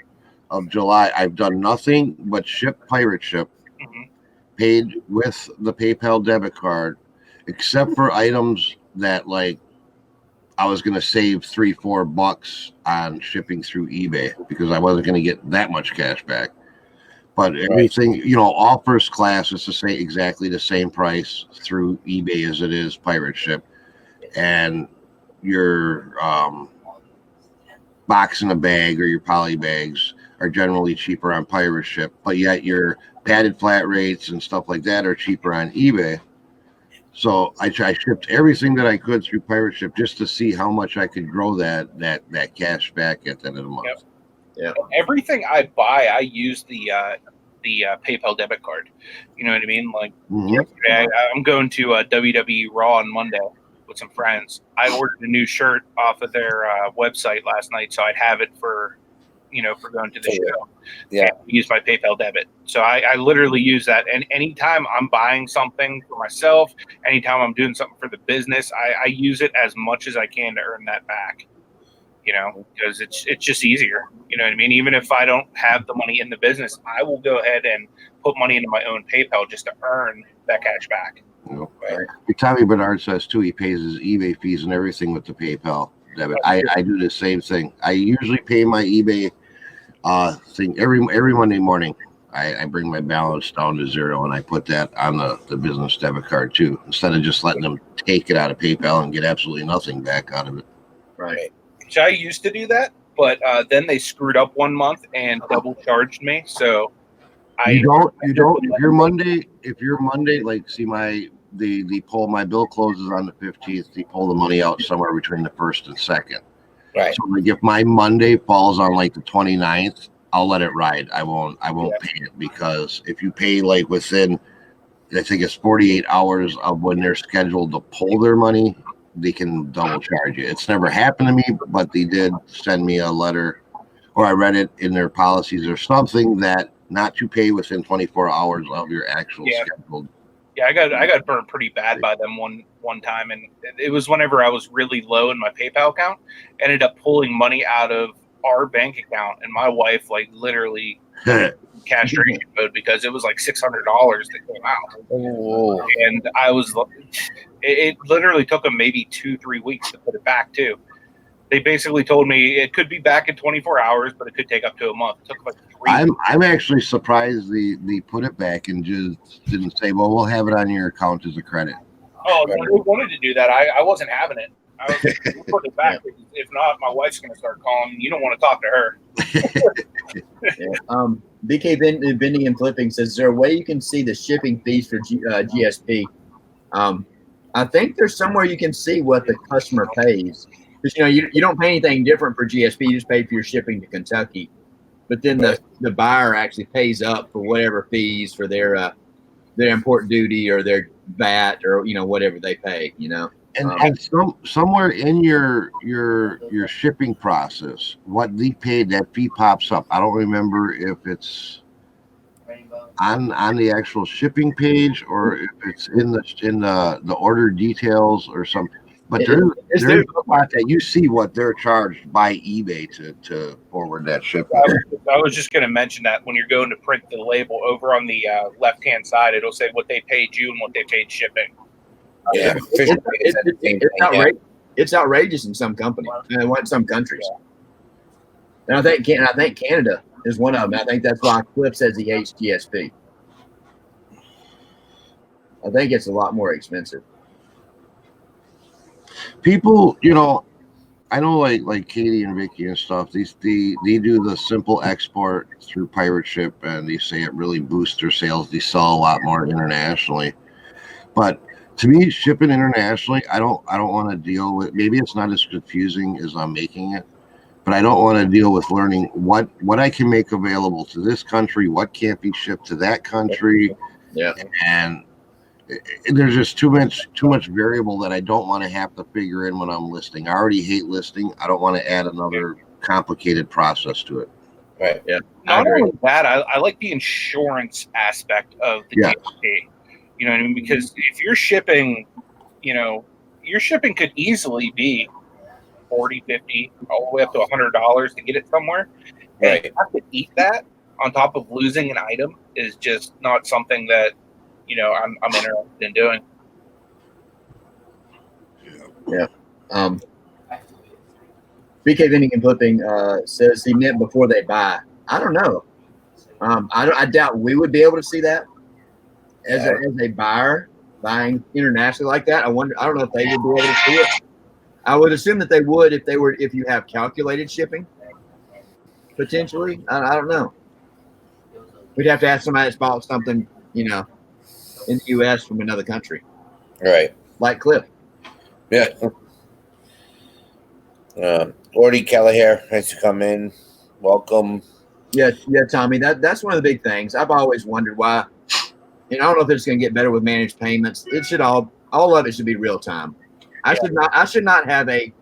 of July, I've done nothing but pirate ship, paid with the PayPal debit card, except for items that like I was going to save $3-4 on shipping through eBay because I wasn't going to get that much cash back. But everything, offers class is to say exactly the same price through eBay as it is pirate ship, and your box in a bag or your poly bags are generally cheaper on pirate ship, but yet your padded flat rates and stuff like that are cheaper on eBay. So I shipped everything that I could through pirate ship just to see how much I could grow that cash back at the end of the month. Yeah. Everything I buy, I use the PayPal debit card. You know what I mean? Like yesterday, I'm going to WWE Raw on Monday, with some friends. I ordered a new shirt off of their website last night, so I'd have it for for going to the show. Yeah. And use my PayPal debit. So I literally use that. And anytime I'm buying something for myself, anytime I'm doing something for the business, I use it as much as I can to earn that back. Because it's just easier. You know what I mean? Even if I don't have the money in the business, I will go ahead and put money into my own PayPal just to earn that cash back. Right. Tommy Bernard says too, he pays his eBay fees and everything with the PayPal debit. I do the same thing. I usually pay my eBay thing every Monday morning. I bring my balance down to zero and I put that on the business debit card too, instead of just letting them take it out of PayPal and get absolutely nothing back out of it. Right. So I used to do that, but then they screwed up one month and double charged me. So you don't. If you're Monday, like see the my bill closes on the 15th. They pull the money out somewhere between the 1st and 2nd. Right. So like if my Monday falls on like the 29th, I'll let it ride. I won't pay it, because if you pay like within, I think it's 48 hours of when they're scheduled to pull their money, they can double charge you. It's never happened to me, but they did send me a letter, or I read it in their policies or something, that not to pay within 24 hours of your actual scheduled. Yeah, I got burned pretty bad by them one time, and it was whenever I was really low in my PayPal account. Ended up pulling money out of our bank account, and my wife like literally castration mode, because it was like $600 that came out. Oh. And I was, it literally took them maybe 2-3 weeks to put it back too. They basically told me it could be back in 24 hours, but it could take up to a month. It took like 3 weeks. I'm actually surprised they put it back and just didn't say, well, we'll have it on your account as a credit. Oh, they wanted to do that. I wasn't having it. I was like, we'll put it back. If not, my wife's going to start calling. You don't want to talk to her. BK Bending and Flipping says, is there a way you can see the shipping fees for GSP? I think there's somewhere you can see what the customer pays. Because you don't pay anything different for GSP. You just pay for your shipping to Kentucky, but then the buyer actually pays up for whatever fees for their import duty or their VAT or whatever they pay. And somewhere in your shipping process, what they paid, that fee pops up. I don't remember if it's on the actual shipping page or if it's in the order details or something. But there's a spot that you see what they're charged by eBay to forward that shipment. I was just going to mention that when you're going to print the label, over on the left-hand side, it'll say what they paid you and what they paid shipping. Yeah, it's outrageous in some companies, in some countries. And I think Canada is one of them. I think that's why Cliff says he hates GSP. I think it's a lot more expensive. People, I know like Katie and Vicky and stuff, they do the simple export through pirate ship, and they say it really boosts their sales. They sell a lot more internationally. But to me, shipping internationally, I don't want to deal with, maybe it's not as confusing as I'm making it, but I don't want to deal with learning what I can make available to this country, what can't be shipped to that country. Yeah. And there's just too much variable that I don't want to have to figure in when I'm listing. I already hate listing. I don't want to add another complicated process to it. Right. Yeah. Not only that, I like the insurance aspect of the GSP. You know what I mean? Because if you're shipping, your shipping could easily be $40, $50, all the way up to $100 to get it somewhere. Right. And you have to eat that on top of losing an item is just not something that I'm interested in doing. Yeah. BK Vending and Flipping says he meant before they buy. I don't know. I doubt we would be able to see that as a buyer buying internationally like that. I don't know if they would be able to see it. I would assume that they would if you have calculated shipping, potentially. I don't know. We'd have to ask somebody that's bought something, in the U.S. from another country. Right. Like Cliff. Yeah. Ordy Kelleher has to come in. Welcome. Yeah, Tommy. That's one of the big things. I've always wondered why. I don't know if it's going to get better with managed payments. It should all of it should be real time. I should not have a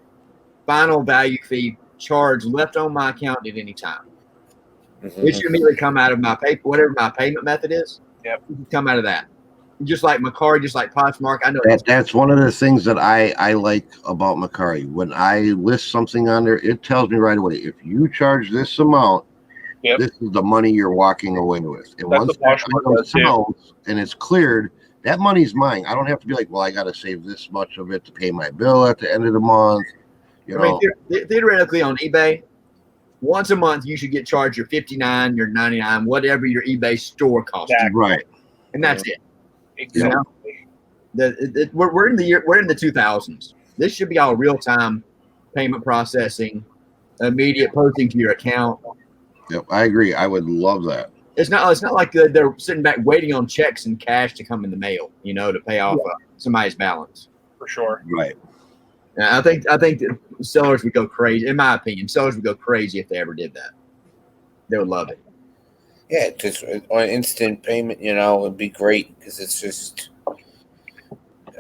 final value fee charge left on my account at any time. It should immediately come out of my whatever my payment method is. Yep. It should come out of that. Just like Macari, just like Poshmark. I know that's one of the things that I like about Macari. When I list something on there, it tells me right away, if you charge this amount, this is the money you're walking away with. And That's once what that Poshmark item does, too. sells and it's cleared, that money's mine. I don't have to be like, well, I got to save this much of it to pay my bill at the end of the month. You know, theoretically on eBay, once a month you should get charged your $59, your $99, whatever your eBay store costs. Exactly. right? And that's it. Exactly. We're in the 2000s. This should be all real time payment processing, immediate posting to your account. Yep, I agree. I would love that. It's not like they're sitting back waiting on checks and cash to come in the mail, to pay off somebody's balance. For sure. Right. And I think that sellers would go crazy. In my opinion, sellers would go crazy if they ever did that. They would love it. Yeah, just on instant payment, it'd be great because it's just,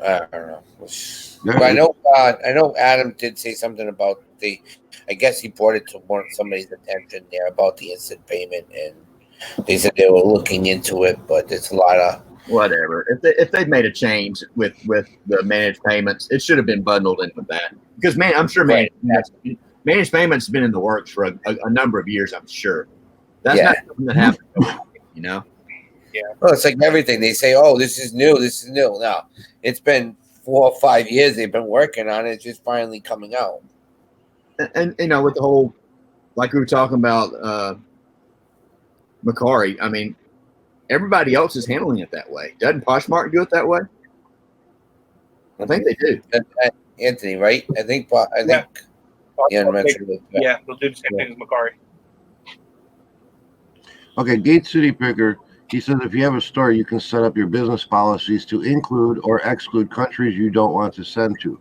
I don't know. But I know Adam did say something about I guess he brought it to somebody's attention there about the instant payment, and they said they were looking into it, but it's a lot of whatever. If they've made a change with the managed payments, it should have been bundled in with that. Because I'm sure managed payments have been in the works for a number of years. I'm sure that's not something that happened. Yeah. Well, it's like everything. They say, "Oh, this is new. This is new." No, it's been 4 or 5 years they've been working on it. It's just finally coming out. And with the whole, like we were talking about, Macari. I mean, everybody else is handling it that way. Doesn't Poshmark do it that way? I think they do. Anthony, right? I think. Yeah, they'll do the same thing as Macari. Okay, Gate City Picker. He says if you have a store, you can set up your business policies to include or exclude countries you don't want to send to.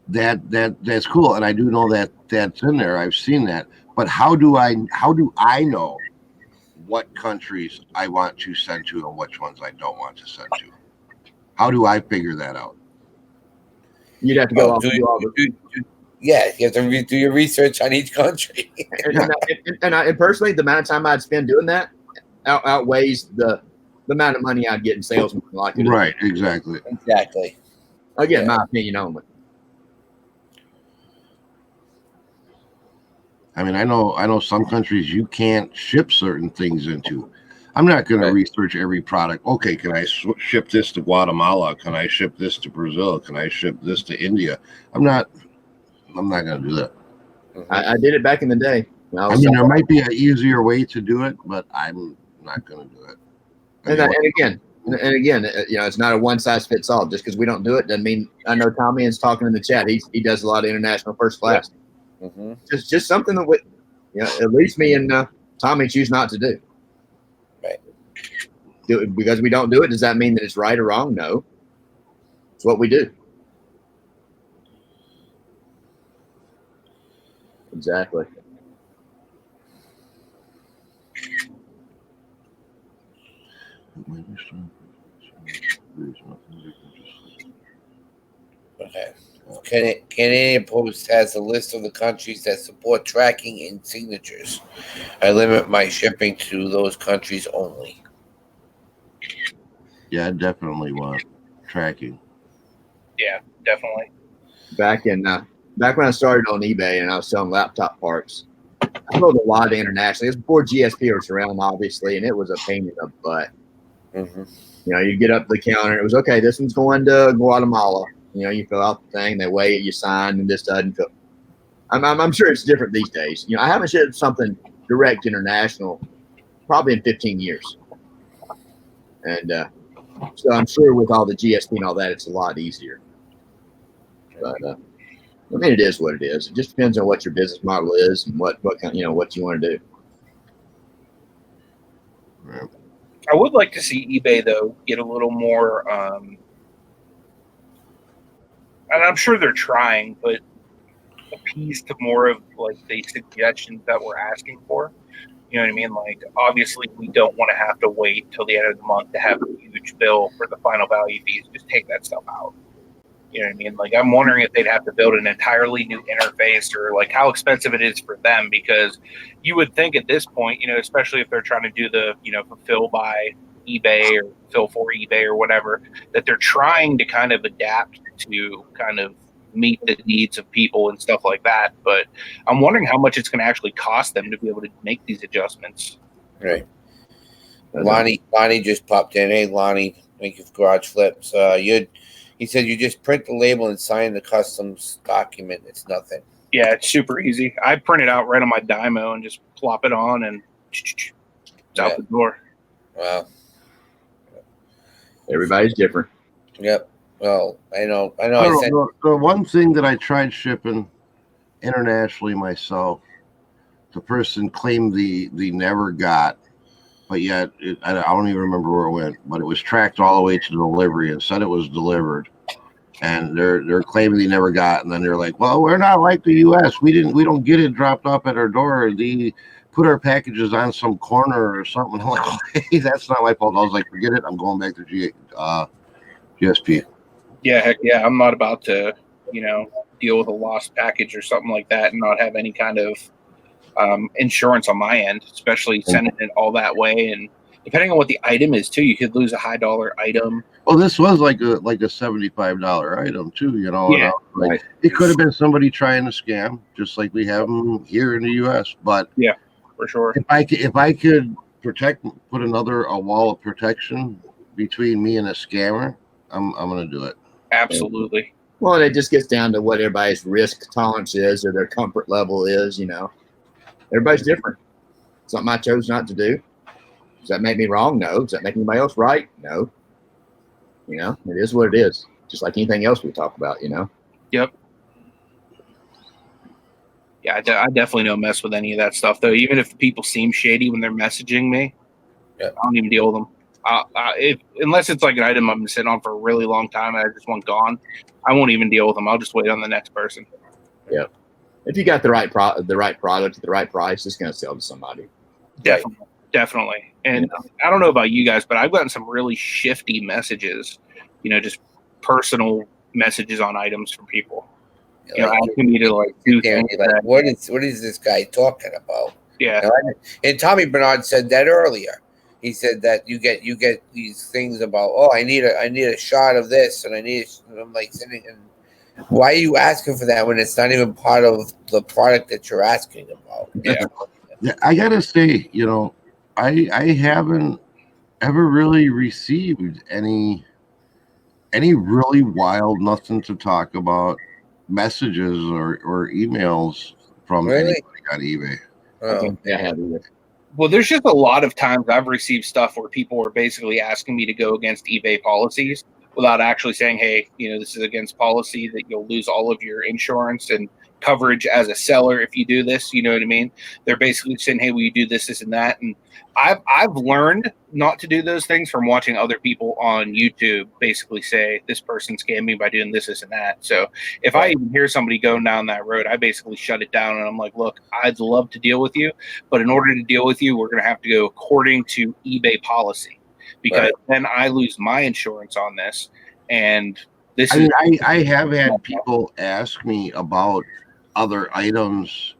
That's cool, and I do know that's in there. I've seen that. But how do I know what countries I want to send to and which ones I don't want to send to? How do I figure that out? You'd have to go off. Yeah, you have to do your research on each country. and personally, the amount of time I'd spend doing that outweighs the amount of money I'd get in sales. Right, exactly. Again, my opinion only. I mean, I know some countries you can't ship certain things into. I'm not going to research every product. Okay, can I ship this to Guatemala? Can I ship this to Brazil? Can I ship this to India? I'm not going to do that. I did it back in the day. I mean, there might be an easier way to do it, but I'm not going to do it. And again, it's not a one size fits all. Just because we don't do it doesn't mean. I know Tommy is talking in the chat. He does a lot of international first class. Mm-hmm. Just something that at least me and Tommy choose not to do. Right. Because we don't do it, does that mean that it's right or wrong? No. It's what we do. Exactly. Okay. Canadian Post has a list of the countries that support tracking and signatures. I limit my shipping to those countries only. Yeah, I definitely want tracking. Yeah, definitely. Back when I started on eBay and I was selling laptop parts, I sold a lot internationally. It was before GSP was around, obviously, and it was a pain in the butt. Mm-hmm. You get up to the counter, and it was okay. This one's going to Guatemala. You fill out the thing, they weigh it, you sign, and this doesn't feel. I'm sure it's different these days. I haven't shipped something direct international probably in 15 years, and so I'm sure with all the GSP and all that, it's a lot easier. But I mean, it is what it is. It just depends on what your business model is and what kind, what you want to do. Right. I would like to see eBay though get a little more. And I'm sure they're trying, but appease to more of like the suggestions that we're asking for. You know what I mean? Like, obviously, we don't want to have to wait till the end of the month to have a huge bill for the final value fees. Just take that stuff out. You know what I mean? Like, I'm wondering if they'd have to build an entirely new interface, or like how expensive it is for them, because you would think at this point, especially if they're trying to do the, fulfill by eBay or fulfill for eBay or whatever, that they're trying to kind of adapt to kind of meet the needs of people and stuff like that. But I'm wondering how much it's going to actually cost them to be able to make these adjustments. Right. Lonnie just popped in. Hey, Lonnie, thank you for Garage Flips. He said you just print the label and sign the customs document. It's nothing. Yeah, it's super easy. I print it out right on my Dymo and just plop it on, and it's out the door. Wow. Everybody's different. Yep. Well, I know. The one thing that I tried shipping internationally myself, the person claimed the never got, but yet I don't even remember where it went, but it was tracked all the way to delivery and said it was delivered, and they're claiming they never got, and then they're like, well, we're not like the U.S. We don't get it dropped off at our door. They put our packages on some corner or something. I'm like, hey, that's not my fault. I was like, forget it. I'm going back to GSP. Yeah, heck yeah. I'm not about to, deal with a lost package or something like that and not have any kind of insurance on my end, especially sending it all that way. And depending on what the item is too, you could lose a high dollar item. Well, this was like a $75 item too, Yeah, right. It could have been somebody trying to scam, just like we have them here in the U.S. But yeah, for sure. If I could put a wall of protection between me and a scammer, I'm gonna do it. Absolutely. Well, it just gets down to what everybody's risk tolerance is, or their comfort level is. Everybody's different. Something I chose not to do. Does that make me wrong? No. Does that make anybody else right? No. It is what it is. Just like anything else we talk about, Yep. Yeah, I definitely don't mess with any of that stuff, though. Even if people seem shady when they're messaging me, I don't even deal with them. Unless it's like an item I've been sitting on for a really long time and I just want gone, I won't even deal with them. I'll just wait on the next person. Yeah. If you got the right product at the right price, it's going to sell to somebody. Definitely. And I don't know about you guys, but I've gotten some really shifty messages, just personal messages on items from people. Asking me to do things. What is this guy talking about? Yeah. And Tommy Bernard said that earlier. He said that you get these things about, I need a shot of this, and I'm like sitting and why are you asking for that when it's not even part of the product that you're asking about? Yeah, I gotta say, I haven't ever really received any really wild, nothing to talk about messages or emails from anybody on eBay. I have either. Well, there's just a lot of times I've received stuff where people are basically asking me to go against eBay policies without actually saying, hey, this is against policy, that you'll lose all of your insurance and coverage as a seller if you do this. You know what I mean? They're basically saying, hey, will you do this and that? And I've learned not to do those things from watching other people on YouTube basically say this person scammed me by doing this and that. So if I even hear somebody going down that road, I basically shut it down and I'm like, look, I'd love to deal with you, but in order to deal with you, we're going to have to go according to eBay policy, because then I lose my insurance on this. And this I have had people ask me about other items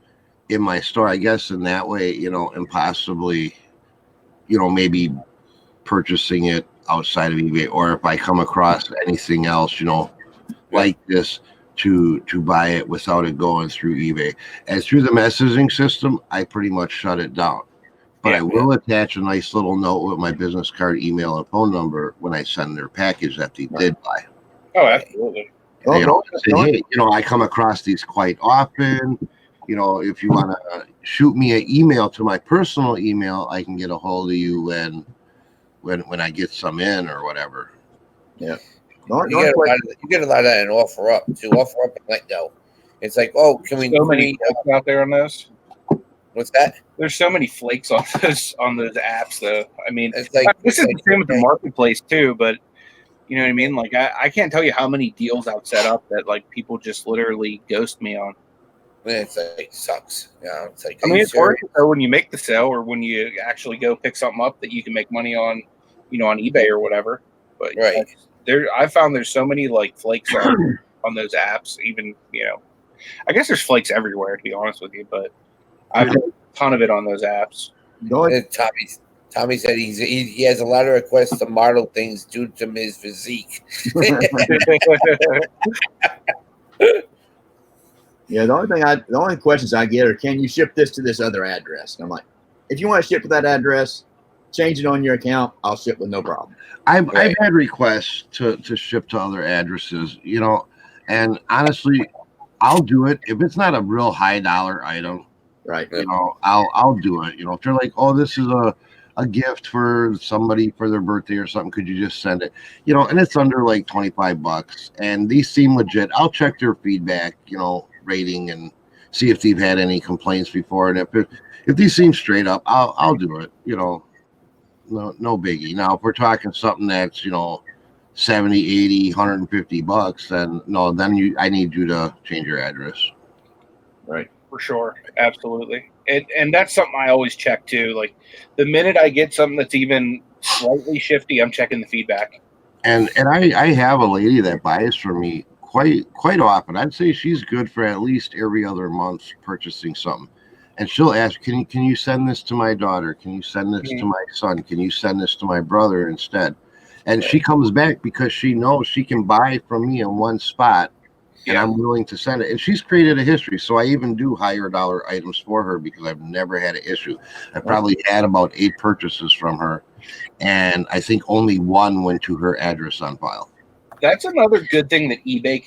in my store, I guess in that way, and possibly maybe purchasing it outside of eBay, or if I come across anything else, like this, to buy it without it going through eBay. And through the messaging system, I pretty much shut it down. But I will attach a nice little note with my business card, email, and phone number when I send their package that they did buy. Oh, absolutely. Say, hey, I come across these quite often. If you want to shoot me an email to my personal email, I can get a hold of you when I get some in or whatever. Yeah. You get a lot of that in offer up too. Offer up and let go. It's like, can we? So many flakes out there on this. What's that? There's so many flakes on those apps, though. I mean, it's like, this is the same with the marketplace too, but. You know what I mean? Like, I can't tell you how many deals I've set up that, people just literally ghost me on. It's like, it sucks. Yeah, it's like, it's worth it, though, when you make the sale or when you actually go pick something up that you can make money on, on eBay or whatever. But I found there's so many like flakes on those apps. Even I guess there's flakes everywhere, to be honest with you, but I've had a ton of it on those apps. Tommy said he has a lot of requests to model things due to his physique. Yeah, the only questions I get are, can you ship this to this other address? And I'm like, if you want to ship to that address, change it on your account. I'll ship with no problem. I've had requests to ship to other addresses, and honestly, I'll do it if it's not a real high dollar item. Right. I'll do it. If they're like, oh, this is a gift for somebody for their birthday or something, could you just send it? And it's under like $25, and these seem legit. I'll check their feedback, rating, and see if they've had any complaints before. And if these seem straight up, I'll do it. No biggie. Now, if we're talking something that's 70, 80, $150, then no, then I need you to change your address. Right. For sure. Absolutely. And that's something I always check too. Like the minute I get something that's even slightly shifty, I'm checking the feedback. And I have a lady that buys from me quite often. I'd say she's good for at least every other month purchasing something. And she'll ask, can you send this to my daughter? Can you send this to my son? Can you send this to my brother instead? And she comes back because she knows she can buy from me in one spot, and I'm willing to send it. And she's created a history. So I even do higher dollar items for her because I've never had an issue. I probably had about 8 purchases from her, and I think only 1 went to her address on file. That's another good thing that eBay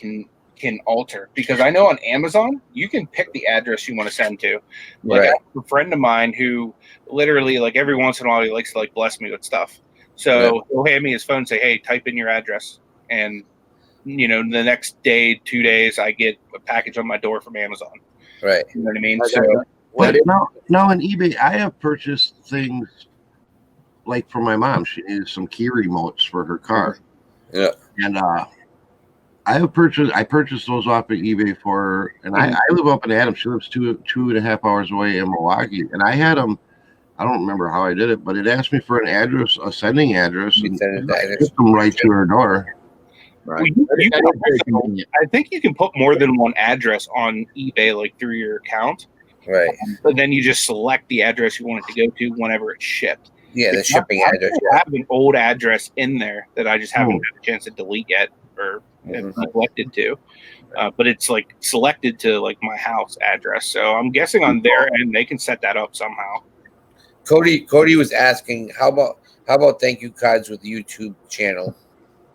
can alter, because I know on Amazon you can pick the address you want to send to. Like I have a friend of mine who literally, like, every once in a while he likes to like bless me with stuff. So he'll hand me his phone and say, hey, type in your address, and the next day, 2 days, I get a package on my door from Amazon. Right. You know what I mean? Now on eBay, I have purchased things like for my mom. She needed some key remotes for her car. Yeah. And I purchased those off of eBay for her. And I live up in Adams. She lives 2.5 hours away in Milwaukee. And I had them. I don't remember how I did it, but it asked me for an address, a sending address, and I shipped them right to her door. Right. I think you can put more than one address on eBay, like through your account. Right. But then you just select the address you want it to go to whenever it's shipped. Yeah, the shipping address. I have an old address in there that I just haven't had a chance to delete yet, or neglected to. But it's like selected to like my house address. So I'm guessing on their end they can set that up somehow. Cody was asking, how about thank you cards with the YouTube channel?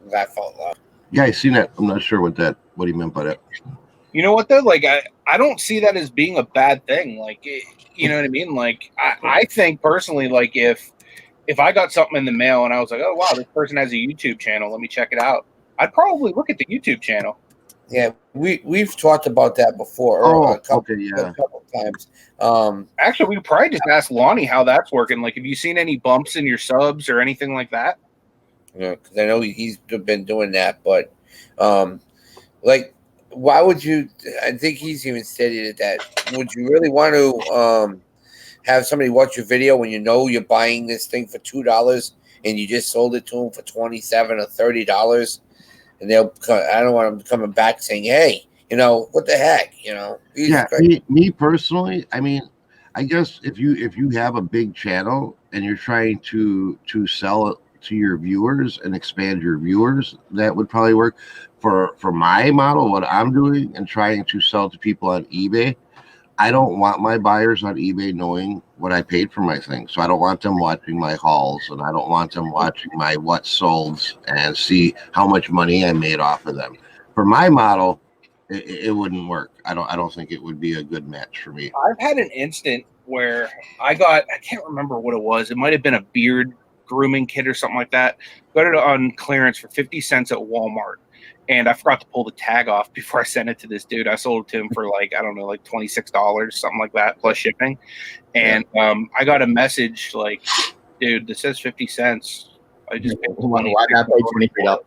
Laugh out loud. Yeah, I seen that. I'm not sure what he meant by that. You know what though? Like I don't see that as being a bad thing. Like you know what I mean? Like I think personally, like if I got something in the mail and I was like, oh wow, this person has a YouTube channel, let me check it out, I'd probably look at the YouTube channel. Yeah, we've talked about that before. A couple times. Actually, we could probably just ask Lonnie how that's working. Like, have you seen any bumps in your subs or anything like that? Yeah, because I know he's been doing that, but like, why would you? I think he's even stated that. Would you really want to have somebody watch your video when you know you're buying this thing for $2 and you just sold it to them for $27 or $30? And I don't want them coming back saying, hey, what the heck, me personally, I mean, I guess if you have a big channel and you're trying to sell it to your viewers and expand your viewers, that would probably work. For my model, what I'm doing and trying to sell to people on eBay, I don't want my buyers on eBay knowing what I paid for my thing. So I don't want them watching my hauls, and I don't want them watching my what solds and see how much money I made off of them. For my model, it wouldn't work. I don't think it would be a good match for me. I've had an instant where I can't remember what it was. It might have been a beard grooming kit or something like that. Got it on clearance for 50 cents at Walmart. And I forgot to pull the tag off before I sent it to this dude. I sold it to him for like $26, something like that, plus shipping. And I got a message like, dude, this says 50 cents. I just paid $20. I paid $23.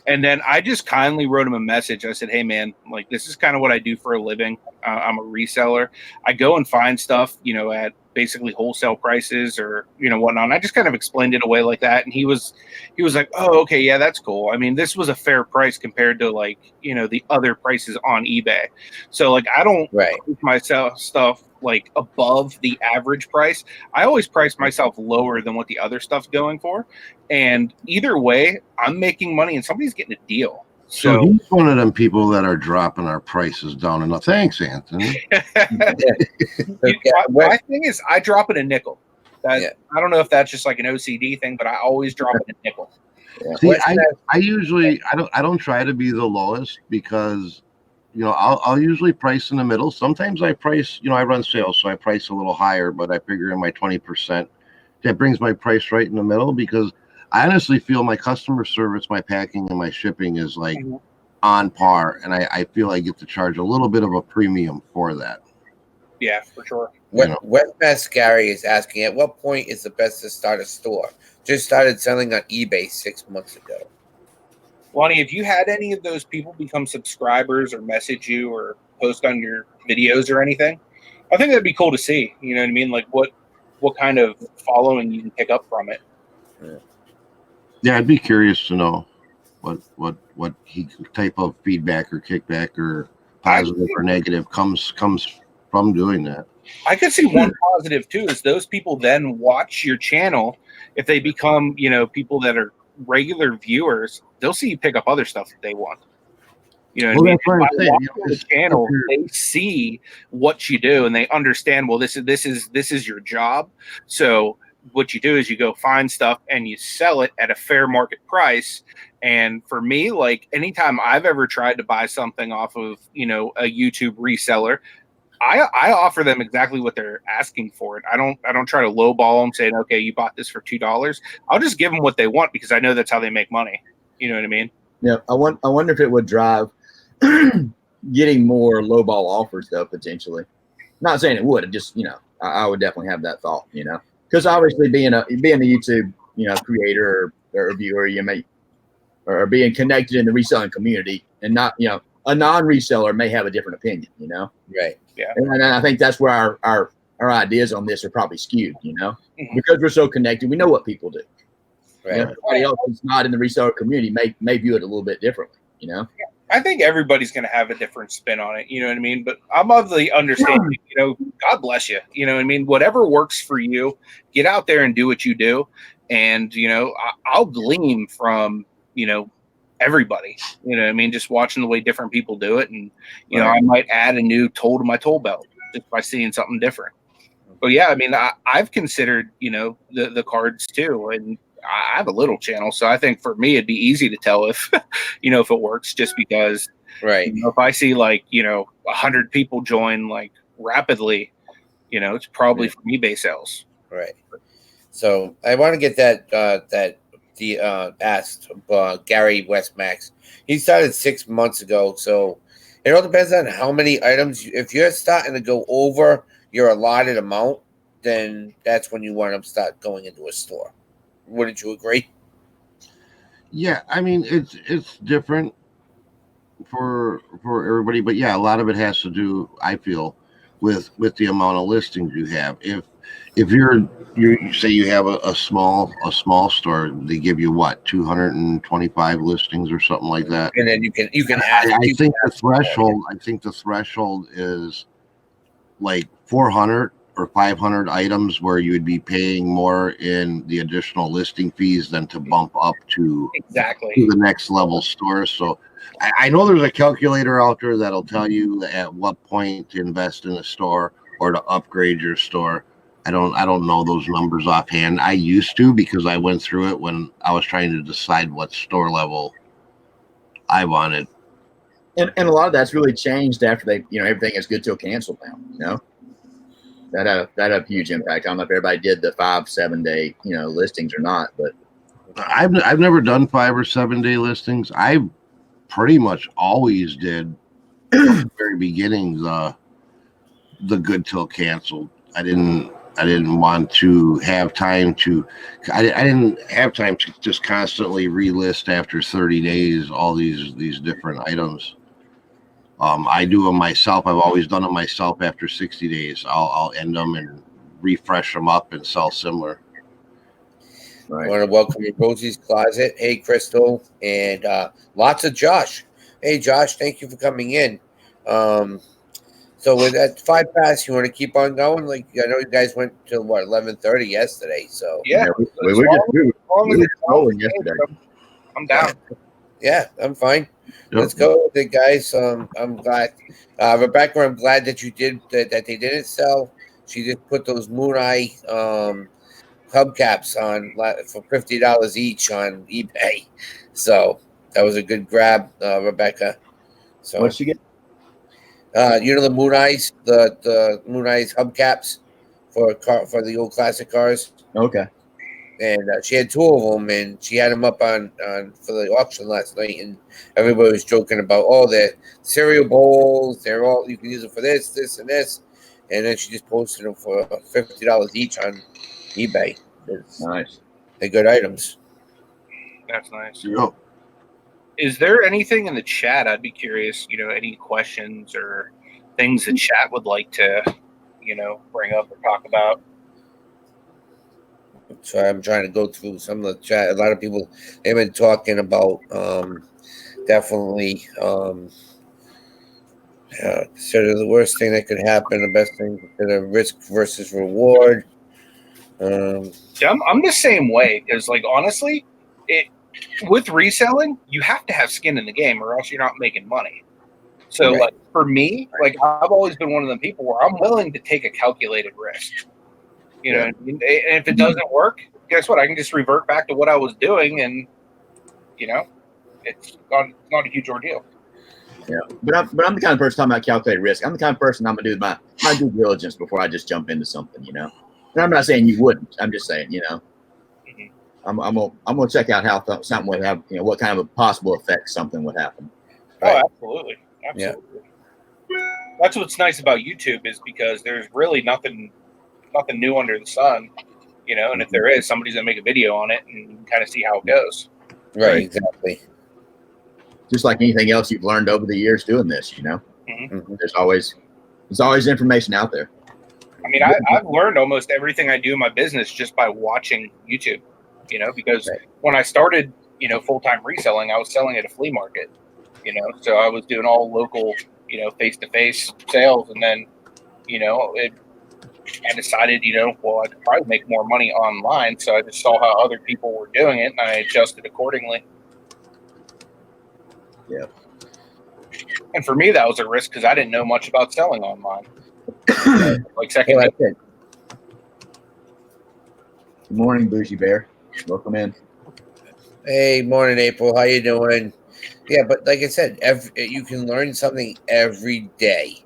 And then I just kindly wrote him a message. I said, hey, man, like, this is kind of what I do for a living. I'm a reseller. I go and find stuff, at basically wholesale prices or, whatnot. And I just kind of explained it away like that. And he was like, oh, okay, yeah, that's cool. I mean, this was a fair price compared to like, the other prices on eBay. So like, I don't price myself stuff like above the average price. I always price myself lower than what the other stuff's going for. And either way, I'm making money and somebody's getting a deal. So he's one of them people that are dropping our prices down enough. Thanks, Anthony. My thing is, I drop it a nickel. I don't know if that's just like an OCD thing, but I always drop it a nickel. See, I usually I don't try to be the lowest because I'll usually price in the middle. Sometimes I price, I run sales, so I price a little higher, but I figure in my 20%. That brings my price right in the middle because I honestly feel my customer service, my packing, and my shipping is like on par, and I feel I get to charge a little bit of a premium for that. Yeah, for sure. West Gary is asking, at what point is the best to start a store? Just started selling on eBay 6 months ago. Lonnie, have you had any of those people become subscribers or message you or post on your videos or anything? I think that'd be cool to see. You know what I mean? Like what kind of following you can pick up from it. Yeah, I'd be curious to know what type of feedback or kickback or positive or negative comes from doing that. I could see one positive too is those people then watch your channel. If they become, people that are regular viewers, they'll see you pick up other stuff that they want. You know what I mean? By watching the channel, they see what you do and they understand, well, this is your job. So what you do is you go find stuff and you sell it at a fair market price. And for me, like anytime I've ever tried to buy something off of, a YouTube reseller, I offer them exactly what they're asking for it. I don't try to lowball them saying, okay, you bought this for $2. I'll just give them what they want because I know that's how they make money. You know what I mean? Yeah. I wonder if it would drive getting more lowball offers though, potentially. Not saying it would, it just, I would definitely have that thought, because obviously being a YouTube, creator or viewer, you may, or being connected in the reselling community and not, a non-reseller may have a different opinion, Right. Yeah. And I think that's where our ideas on this are probably skewed, because we're so connected, we know what people do. Right. Everybody else who's not in the reseller community may view it a little bit differently, Yeah. I think everybody's going to have a different spin on it. You know what I mean? But I'm of the understanding, God bless you. You know what I mean? Whatever works for you, get out there and do what you do. And, I'll glean from, everybody, you know what I mean? Just watching the way different people do it. And, I might add a new tool to my tool belt just by seeing something different. But yeah, I mean, I've considered, the cards too. And I have a little channel. So I think for me, it'd be easy to tell if, if it works just because, right. If I see like, 100 people join like rapidly, it's probably from eBay sales. Right. So I want to get that asked Gary Westmax. He started 6 months ago. So it all depends on how many items. If you're starting to go over your allotted amount, then that's when you want to start going into a store. Wouldn't you agree? Yeah, I mean it's different for everybody, but yeah, a lot of it has to do, I feel, with the amount of listings you have. If you say you have a small store, they give you what, 225 listings or something like that, and then you can add. I think the threshold is like 400 or 500 items where you would be paying more in the additional listing fees than to bump up to the next level store. So I know there's a calculator out there that'll tell you at what point to invest in a store or to upgrade your store. I don't know those numbers offhand. I used to, because I went through it when I was trying to decide what store level I wanted. And a lot of that's really changed after they, everything is good till canceled now, That had a huge impact. I don't know if everybody did the 5-7 day, listings or not, but I've never done 5 or 7 day listings. I pretty much always did from the very beginning the good till canceled. I I didn't want to have time to. I didn't have time to just constantly relist after 30 days all these different items. I do them myself. I've always done it myself. After 60 days, I'll end them and refresh them up and sell similar. I want to welcome you, Rosie's Closet. Hey, Crystal, and lots of Josh. Hey, Josh, thank you for coming in. So with that 5 pass, you want to keep on going? Like I know you guys went to what 11:30 yesterday. So Yeah, we were just rolling yesterday. I'm down. Yeah, I'm fine. Yep. Let's go with it, guys. I'm glad, Rebecca. I'm glad that you did that. That they didn't sell. She just put those Moon Eye hubcaps on for $50 each on eBay. So that was a good grab, Rebecca. So What'd she get? you know the Moon Eyes, the Moon Eyes hubcaps for the old classic cars. Okay. And she had 2 of them, and she had them up on for the auction last night, and everybody was joking about the cereal bowls. They're all you can use them for this, and this, and then she just posted them for $50 each on eBay. Nice. They're good items. That's nice. Yep. Is there anything in the chat? I'd be curious. Any questions or things the chat would like to, bring up or talk about? So I'm trying to go through some of the chat. A lot of people have been talking about definitely consider the worst thing that could happen, the best thing, consider risk versus reward. Yeah, I'm the same way because, honestly, with reselling, you have to have skin in the game or else you're not making money. So, Right. for me, I've always been one of the people where I'm willing to take a calculated risk. And if it doesn't work, guess what? I can just revert back to what I was doing, and it's not a huge ordeal. Yeah, but I'm the kind of person talking about calculated risk. I'm the kind of person I'm gonna do my due diligence before I just jump into something. And I'm not saying you wouldn't. I'm just saying, I'm gonna check out how something would have, what kind of a possible effect something would happen. Right. Oh, absolutely. Yeah. That's what's nice about YouTube is because there's really nothing new under the sun, and if there is, somebody's gonna make a video on it and kind of see how it goes. Right, exactly. Just like anything else you've learned over the years doing this, Mm-hmm. there's always information out there. I mean, I've learned almost everything I do in my business just by watching YouTube, because when I started, full-time reselling, I was selling at a flea market, so I was doing all local, face-to-face sales. And then, I decided, well, I could probably make more money online. So I just saw how other people were doing it and I adjusted accordingly. Yeah. And for me, that was a risk because I didn't know much about selling online. Second. Well, that's it. Good morning, Bougie Bear. Welcome in. Hey, morning, April. How you doing? Yeah, but like I said, you can learn something every day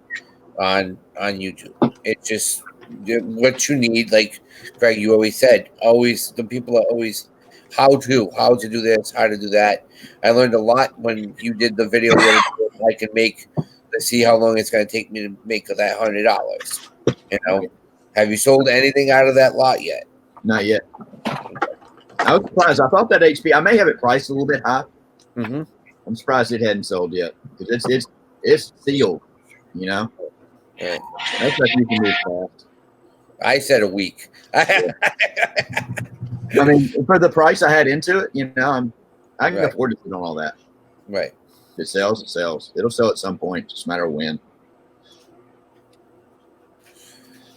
on YouTube. It's just what you need. Like Greg, you always said, the people are always how to do this, how to do that. I learned a lot when you did the video. I can make. Let's see how long it's going to take me to make that $100. Have you sold anything out of that lot yet? Not yet. I was surprised. I thought that HP. I may have it priced a little bit high. Mm-hmm. I'm surprised it hadn't sold yet because it's sealed. Right. That's like you can move fast. I said a week. I mean, for the price I had into it, I can afford to sit on all that. Right. If it sells, it sells. It'll sell at some point. Just a matter of when.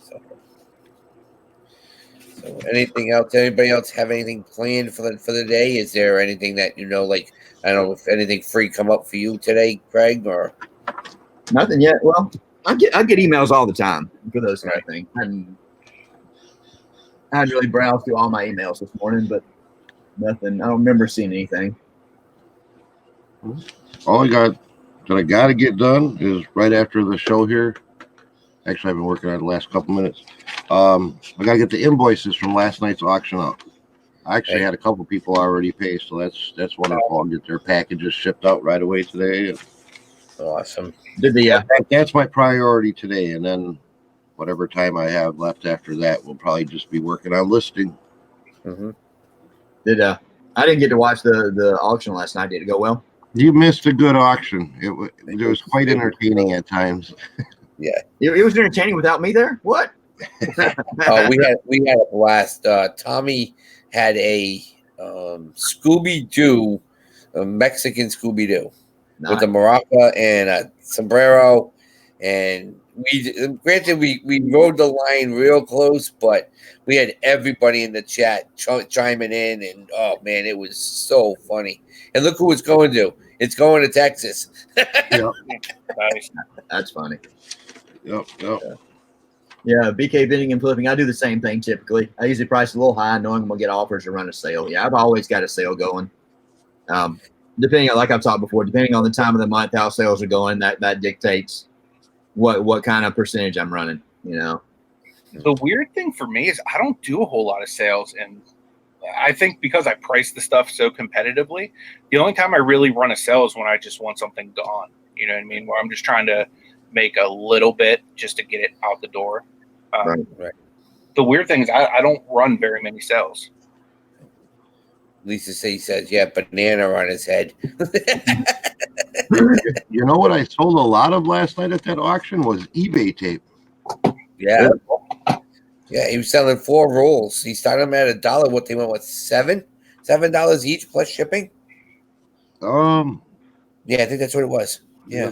So anything else? Anybody else have anything planned for the day? Is there anything that I don't know if anything free come up for you today, Craig, or nothing yet? Well, I get emails all the time for those kind of things. I hadn't really browsed through all my emails this morning, but nothing. I don't remember seeing anything. All I got to get done is right after the show here. Actually, I've been working on it the last couple minutes. I got to get the invoices from last night's auction up. I actually had a couple people already pay, so that's wonderful. I'll get their packages shipped out right away today. Awesome. Did the that's my priority today, and then whatever time I have left after that, we'll probably just be working on listing. Mm-hmm. I didn't get to watch the auction last night. Did it go well? You missed a good auction. It was quite entertaining at times. Yeah. It was entertaining without me there. What? We had a blast. Tommy had a Scooby-Doo, a Mexican Scooby-Doo with a maraca and a sombrero, and we rode the line real close, but we had everybody in the chat chiming in, and oh man, it was so funny. And look who it's going to. It's going to Texas. Yep. Nice. That's funny. Yep. Yeah, BK bidding and flipping. I do the same thing typically. I usually price a little high, knowing I'm gonna get offers to run a sale. Yeah, I've always got a sale going. Depending on, like I've talked before, depending on the time of the month, how sales are going, that dictates what kind of percentage I'm running. You know. The weird thing for me is I don't do a whole lot of sales, and I think because I price the stuff so competitively, the only time I really run a sale is when I just want something gone. You know what I mean? Where I'm just trying to make a little bit just to get it out the door. Right. The weird thing is I don't run very many sales. Lisa says, yeah, banana on his head. You know what I sold a lot of last night at that auction was eBay tape. Yeah. Yeah, he was selling 4 rolls. He started them at $1. What they went with $7 each plus shipping. Yeah, I think that's what it was. Yeah,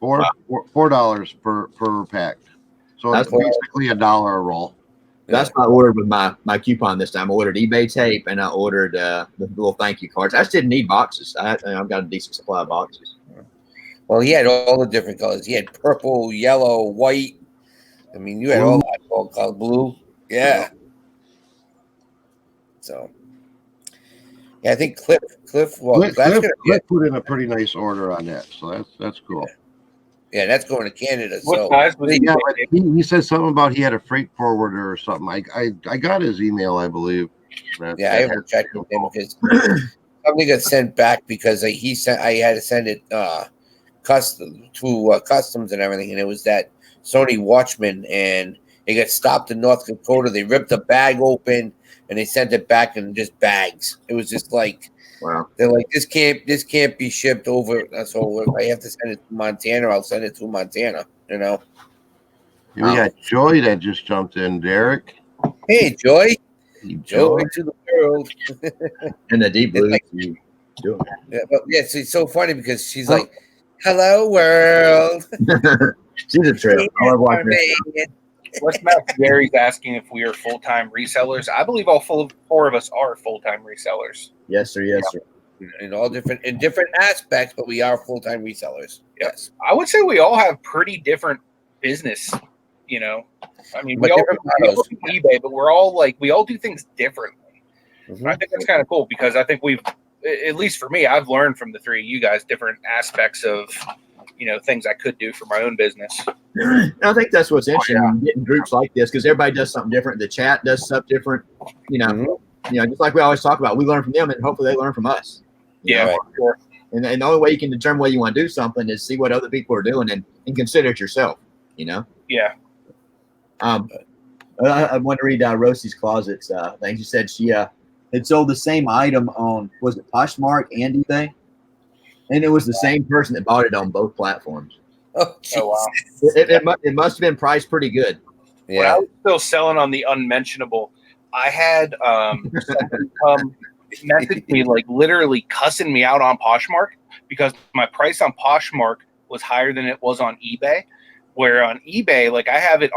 $4 per pack. So it's basically $1 a roll. That's what I ordered with my coupon this time. I ordered eBay tape and I ordered the little thank you cards. I just didn't need boxes. I've got a decent supply of boxes. Well, he had all the different colors. He had purple, yellow, white. I mean, you had all that color, blue. Yeah. So, yeah, I think Cliff. Well, Cliff put in a pretty nice order on that, so that's cool. Yeah, that's going to Canada. What size was he said something about he had a freight forwarder or something. I got his email, I believe. I haven't checked with him because something got sent back because I had to send it customs and everything, and it was that Sony Watchman, and it got stopped in North Dakota. They ripped the bag open and they sent it back in just bags. It was just like, wow. They're like, this can't be shipped over. So if I have to send it to Montana, I'll send it to Montana. You know. We got Joy that just jumped in, Derek. Hey, Joy. Joy to the world. And the deep blue. It's so funny because she's like, hello, world. She's a trip. I love watching her. What's Matt Gary's asking if we are full-time resellers? I believe all 4 of us are full-time resellers. Yes, sir. Yes, sir. In different aspects, but we are full-time resellers. Yes. I would say we all have pretty different business, you know. I mean, we all do eBay, but we all do things differently. Mm-hmm. I think that's kind of cool because I think at least for me, I've learned from the 3 of you guys different aspects of, you know, things I could do for my own business. I think that's what's interesting getting groups like this because everybody does something different. The chat does stuff different, you know. Mm-hmm. You know, just like we always talk about, we learn from them and hopefully they learn from us. Yeah, sure. And the only way you can determine whether you want to do something is see what other people are doing and consider it yourself, you know? Yeah. I want to read Rosie's Closets thing. She said she had sold the same item on, was it Poshmark and eBay? And it was the same person that bought it on both platforms. Oh wow. It must have been priced pretty good. Yeah. When I was still selling on the unmentionable, I had someone come message me like literally cussing me out on Poshmark because my price on Poshmark was higher than it was on eBay. Where on eBay, like I have it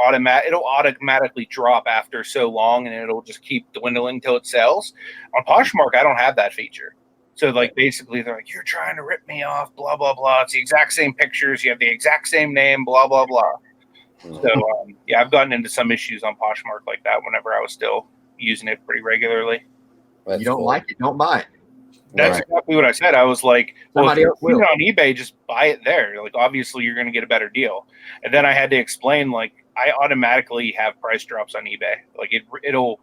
it'll automatically drop after so long and it'll just keep dwindling till it sells. On Poshmark, I don't have that feature. So like basically they're like, you're trying to rip me off, blah, blah, blah. It's the exact same pictures. You have the exact same name, blah, blah, blah. So yeah, I've gotten into some issues on Poshmark like that whenever I was still using it pretty regularly. That's you don't cool. Like it, don't buy it. That's exactly what I said. I was like, well, if you're on eBay, just buy it there. Like, obviously, you're going to get a better deal. And then I had to explain, like, I automatically have price drops on eBay. Like, it'll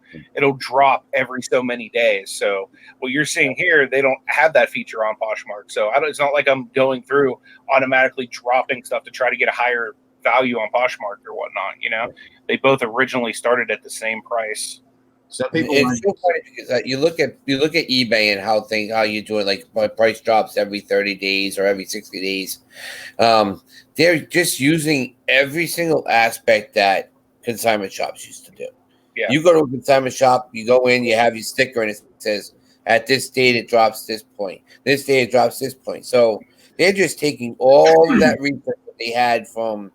drop every so many days. So what you're seeing here, they don't have that feature on Poshmark. So it's not like I'm going through automatically dropping stuff to try to get a higher value on Poshmark or whatnot. You know, they both originally started at the same price. Some people It's so funny because you look at eBay and how you do it, like price drops every 30 days or every 60 days. They're just using every single aspect that consignment shops used to do. Yeah. You go to a consignment shop, you go in, you have your sticker, and it says at this date it drops this point. This date it drops this point. So they're just taking all of that research that they had from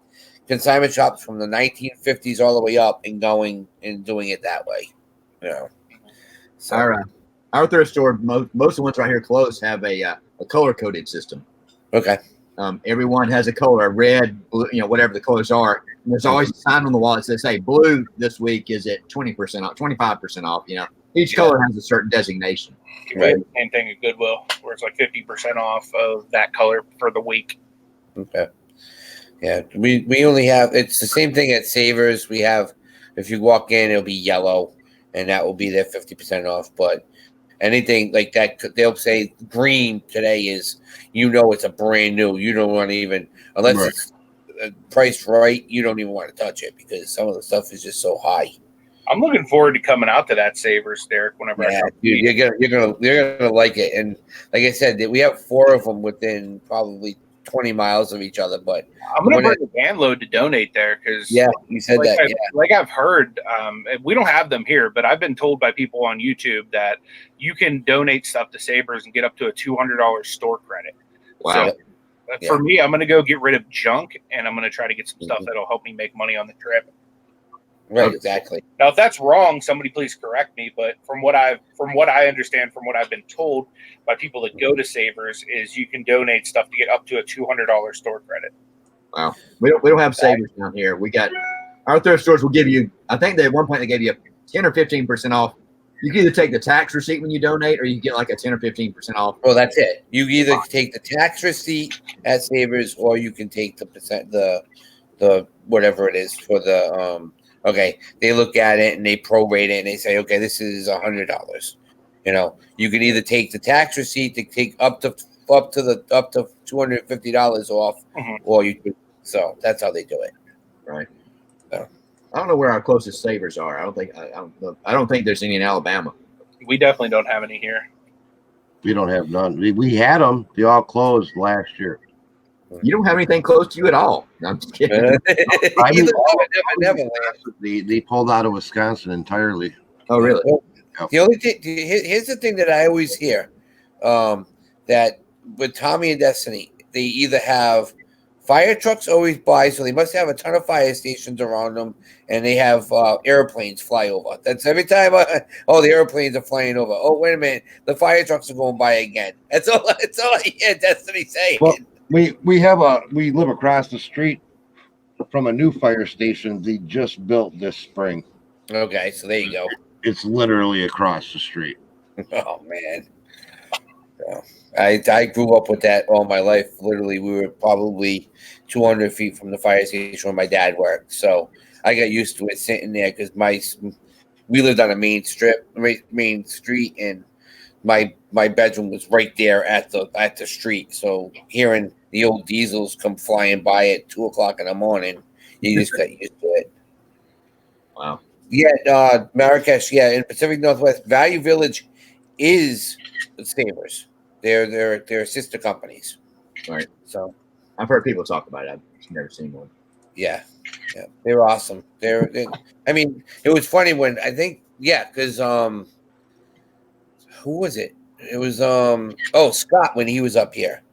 consignment shops from the 1950s all the way up and going and doing it that way. You know. So, our thrift store, most of the ones right here close have a color coded system. okay. Everyone has a color, red, blue, whatever the colors are. And there's always a sign on the wall that says, "Hey, blue this week is at 20% off, 25% off." Each color has a certain designation. Right. Same thing at Goodwill, where it's like 50% off of that color for the week. Okay. Yeah, we only have, it's the same thing at Savers. We have, if you walk in, it'll be yellow, and that will be their 50% off. But anything like that, they'll say green today is, it's a brand new. You don't want to even, unless it's priced right, you don't even want to touch it because some of the stuff is just so high. I'm looking forward to coming out to that Savers, Derek. Whenever I come, dude, you're gonna like it. And like I said, we have 4 of them within probably 20 miles of each other. But I'm gonna bring a van load to donate there because you said that. Like I've heard, we don't have them here, but I've been told by people on YouTube that you can donate stuff to Savers and get up to a $200 store credit. Wow. So for me, I'm gonna go get rid of junk, and I'm gonna try to get some stuff that'll help me make money on the trip. Right, exactly. Now, if that's wrong, somebody please correct me. But from what I understand, from what I've been told by people that go to Savers, is you can donate stuff to get up to a $200 store credit. Wow, we don't have Savers down here. We got our thrift stores will give you. I think at one point they gave you 10 or 15% off. You can either take the tax receipt when you donate, or you get like a 10 or 15% off. Well, that's it. You either take the tax receipt at Savers, or you can take the whatever it is for the Okay, they look at it and they prorate it and they say, okay, this is $100. You can either take the tax receipt to take up to $250 off, or you could. So that's how they do it. Right. So. I don't know where our closest Savers are. I don't think there's any in Alabama. We definitely don't have any here. We don't have none. We had them. They all closed last year. You don't have anything close to you at all. No, I'm just kidding. They pulled out of Wisconsin entirely. Oh, really? The only thing, here's the thing that I always hear, that with Tommy and Destiny, they either have fire trucks always by, so they must have a ton of fire stations around them, and they have airplanes fly over. That's every time. The airplanes are flying over. Oh, wait a minute, the fire trucks are going by again. That's all I hear Destiny saying. Well, we live across the street from a new fire station they just built this spring. Okay, so there you go. It's literally across the street. Oh man. So, I grew up with that all my life. Literally, we were probably 200 feet from the fire station where my dad worked. So I got used to it sitting there because we lived on a main street, and my bedroom was right there at the street. So hearing the old diesels come flying by at 2:00 in the morning, you just got used to it. Wow. Yeah, Marrakesh. Yeah, in Pacific Northwest, Value Village is Savers. They're sister companies. Right. So I've heard people talk about it. I've never seen one. Yeah, they're awesome. I mean, it was funny when because who was it? It was Scott when he was up here.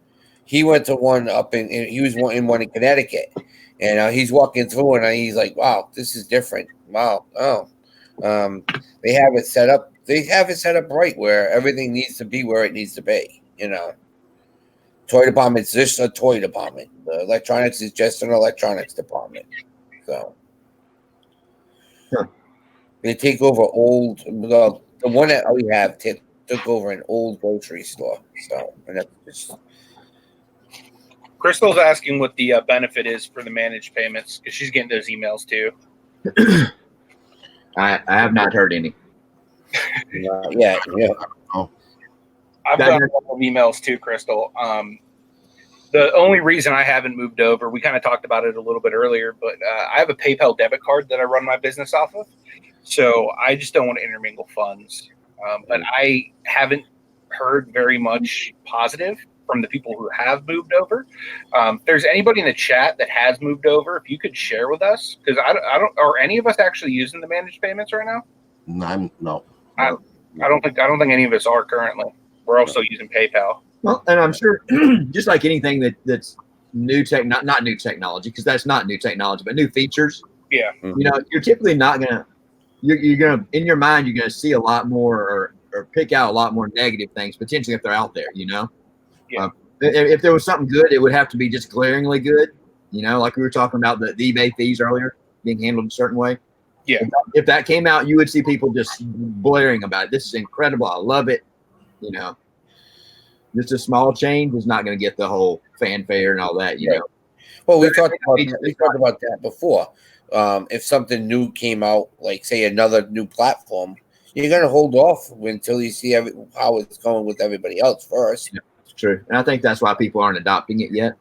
He went to one up he was in one in Connecticut, and he's walking through and he's like, "Wow, this is different. Wow, they have it set up. They have it set up right where everything needs to be where it needs to be. Toy department's just a toy department. The electronics is just an electronics department. So they take over the one that we have took over an old grocery store. So and that's just. Crystal's asking what the benefit is for the managed payments because she's getting those emails too. I have not heard any. Yeah. I've got a couple of emails too, Crystal. The only reason I haven't moved over, we kind of talked about it a little bit earlier, but I have a PayPal debit card that I run my business off of. So I just don't want to intermingle funds. But I haven't heard very much positive from the people who have moved over. If there's anybody in the chat that has moved over, if you could share with us, because I don't, are any of us actually using the managed payments right now? No. I don't think any of us are currently. We're also using PayPal. Well, and I'm sure, just like anything that's new tech, not new technology, because that's not new technology, but new features. Yeah. You know, you're typically not gonna, you're gonna, in your mind, you're gonna see a lot more or pick out a lot more negative things potentially if they're out there. You know, Yeah. If there was something good, it would have to be just glaringly good. You know, like we were talking about the eBay fees earlier being handled a certain way. Yeah. If that came out, you would see people just blaring about it. This is incredible. I love it. You know. Just a small change is not going to get the whole fanfare and all that, you know. Well, we talked about that before. If something new came out, like say another new platform, you're going to hold off until you see how it's going with everybody else first. Yeah, it's true, and I think that's why people aren't adopting it yet.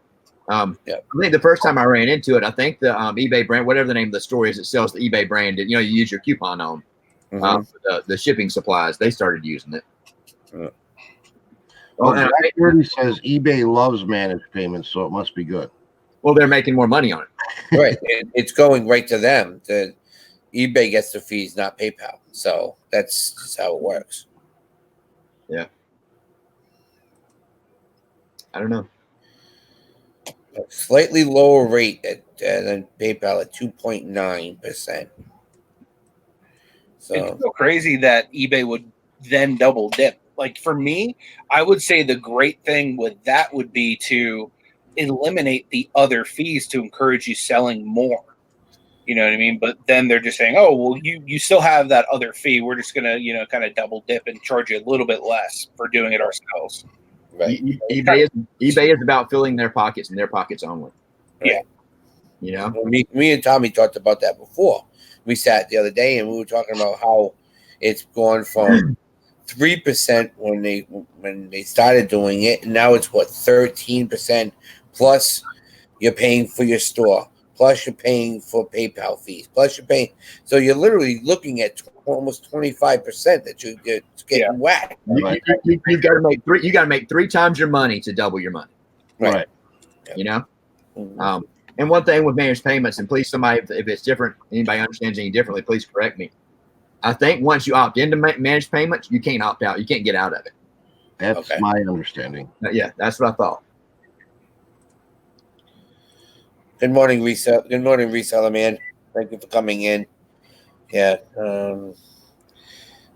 I think the first time I ran into it, I think the eBay brand, whatever the name of the store is, that sells the eBay brand, you know, you use your coupon on the shipping supplies. They started using it. Well, Jack Dirty says eBay loves managed payments, so it must be good. Well, they're making more money on it. Right. It's going right to them. eBay gets the fees, not PayPal. So that's just how it works. Yeah. I don't know. A slightly lower rate than PayPal at 2.9%. So it's so crazy that eBay would then double dip. Like for me, I would say the great thing with that would be to eliminate the other fees to encourage you selling more. You know what I mean? But then they're just saying, oh, well, you still have that other fee. We're just going to, you know, kind of double dip and charge you a little bit less for doing it ourselves. Right. eBay is about filling their pockets and their pockets only. Right. Yeah. You know? Well, me and Tommy talked about that before. We sat the other day and we were talking about how it's gone from 3% when they started doing it, and now it's what 13%. Plus, you're paying for your store. Plus, you're paying for PayPal fees. Plus, you're paying. So you're literally looking at almost 25% that you're getting whacked. You got to make three. You got to make 3 times your money to double your money. Right. You know. And one thing with managed payments, and please, somebody, if it's different, anybody understands any differently, please correct me. I think once you opt into managed payments, you can't opt out. You can't get out of it. That's my understanding. Yeah, that's what I thought. Good morning, reseller man. Thank you for coming in. Yeah.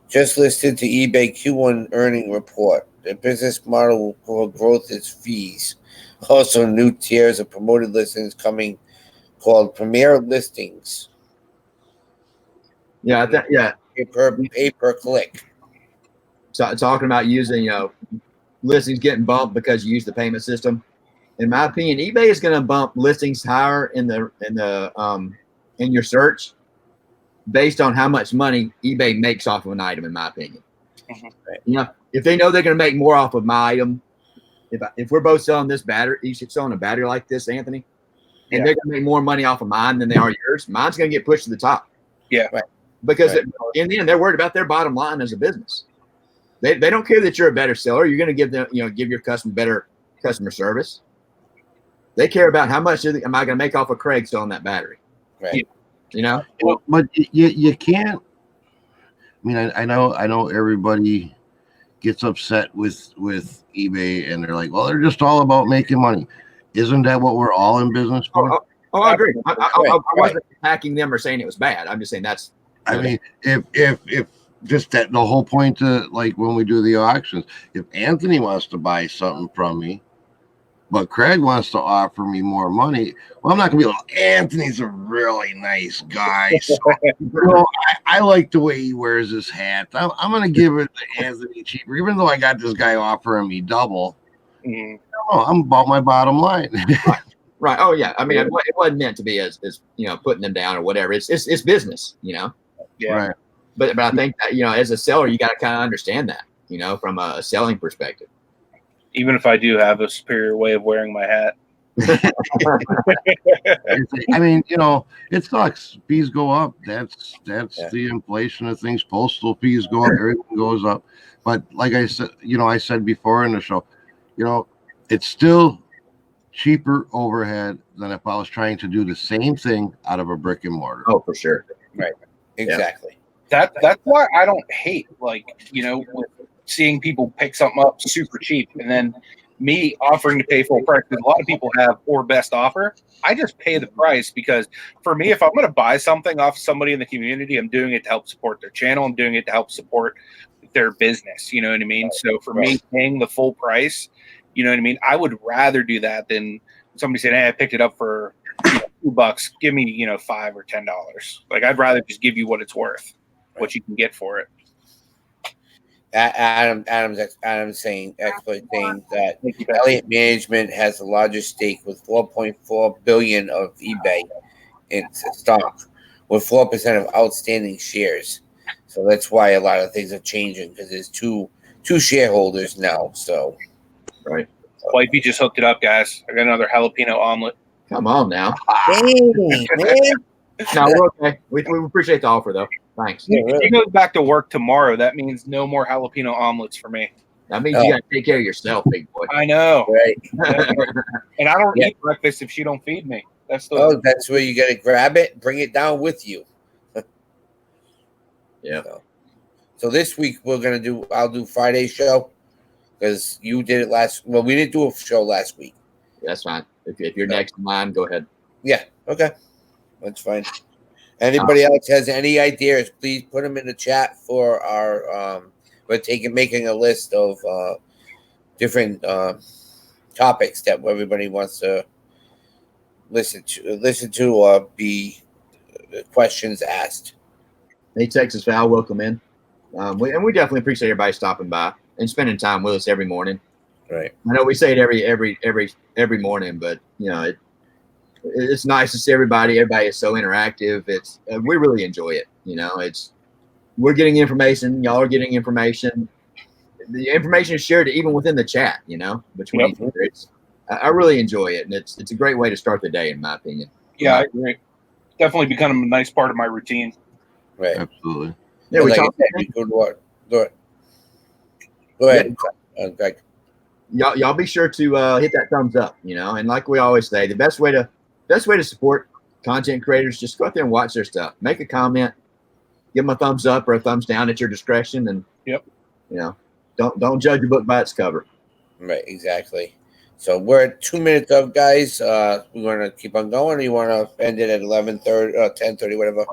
Just listed to eBay Q1 earning report. The business model for growth is fees. Also, new tiers of promoted listings coming called Premier Listings. Yeah, Pay per click. So talking about using, listings getting bumped because you use the payment system. In my opinion, eBay is going to bump listings higher in your search based on how much money eBay makes off of an item. In my opinion, if they know they're going to make more off of my item, if we're both selling this battery, each selling a battery like this, Anthony, and they're going to make more money off of mine than they are yours, mine's going to get pushed to the top. Yeah, right. Because in the end, they're worried about their bottom line as a business. They don't care that you're a better seller. You're going to give them, give your customer better customer service. They care about how much am I going to make off of Craig selling that battery. Right. But you can't. I mean, I know everybody gets upset with eBay, and they're like, well, they're just all about making money. Isn't that what we're all in business for? Oh, I agree. I wasn't attacking them or saying it was bad. I'm just saying that's. I mean, if just that the whole point to like when we do the auctions, if Anthony wants to buy something from me, but Craig wants to offer me more money, well, I'm not gonna be like, Anthony's a really nice guy. So, I like the way he wears his hat. I'm gonna give it to Anthony cheaper, even though I got this guy offering me double. I'm about my bottom line. Right. Oh yeah. I mean, it wasn't meant to be as putting them down or whatever. It's business. Yeah. Right. But I think that, as a seller, you got to kind of understand that, from a selling perspective. even if I do have a superior way of wearing my hat. I mean, you know, it sucks. Fees go up. That's Yeah. the inflation of things. Postal fees go up. Everything goes up. But like I said, you know, I said before in the show, you know, it's still cheaper overhead than if I was trying to do the same thing out of a brick and mortar. Oh, for sure. Right. Exactly. That's why I don't hate, like, you know, seeing people pick something up super cheap and then me offering to pay full price, because a lot of people have or best offer. I just pay the price because for me, if I'm going to buy something off somebody in the community, I'm doing it to help support their channel. I'm doing it to help support their business. You know what I mean? So for me, paying the full price, you know what I mean? I would rather do that than somebody saying, hey, I picked it up for $2. Give me, you know, $5 or $10. Like, I'd rather just give you what it's worth, what you can get for it. Adam's saying that Elliott Management has the largest stake with 4.4 billion of eBay in stock, with 4% of outstanding shares. So that's why a lot of things are changing, because there's two shareholders now. So right. Wifey just hooked it up, guys. I got another jalapeno omelet. Come on now. Dang, man. No, we're okay. We appreciate the offer, though. Thanks. Yeah, really. He goes back to work tomorrow. That means no more jalapeno omelets for me. That means you got to take care of yourself, big boy. I know. Right. And I don't eat breakfast if she don't feed me. That's That's where you got to grab it, bring it down with you. Yeah. So this week I'll do Friday's show, because you did it last. Well, we didn't do a show last week. That's fine. If you're next in line, go ahead. Yeah. Okay. That's fine. Anybody else has any ideas, please put them in the chat for our we're making a list of different topics that everybody wants to listen to or be questions asked. Hey, Texas Val, welcome in. We definitely appreciate everybody stopping by and spending time with us every morning. Right. I know we say it every morning, but you know it's nice to see everybody. Everybody is so interactive. It's we really enjoy it. You know, we're getting information. Y'all are getting information. The information is shared even within the chat. You know, between I really enjoy it, and it's a great way to start the day, in my opinion. Yeah, I agree. Definitely become a nice part of my routine. Right. Absolutely. Yeah, we talk. Go ahead. Greg. Y'all be sure to hit that thumbs up. You know, and like we always say, the best way to support content creators, just go out there and watch their stuff. Make a comment, give them a thumbs up or a thumbs down at your discretion, and you know, don't judge a book by its cover. Right, exactly. So we're at 2 minutes up, guys. We're gonna keep on going. Or you want to end it at 11:30, 10:30, whatever?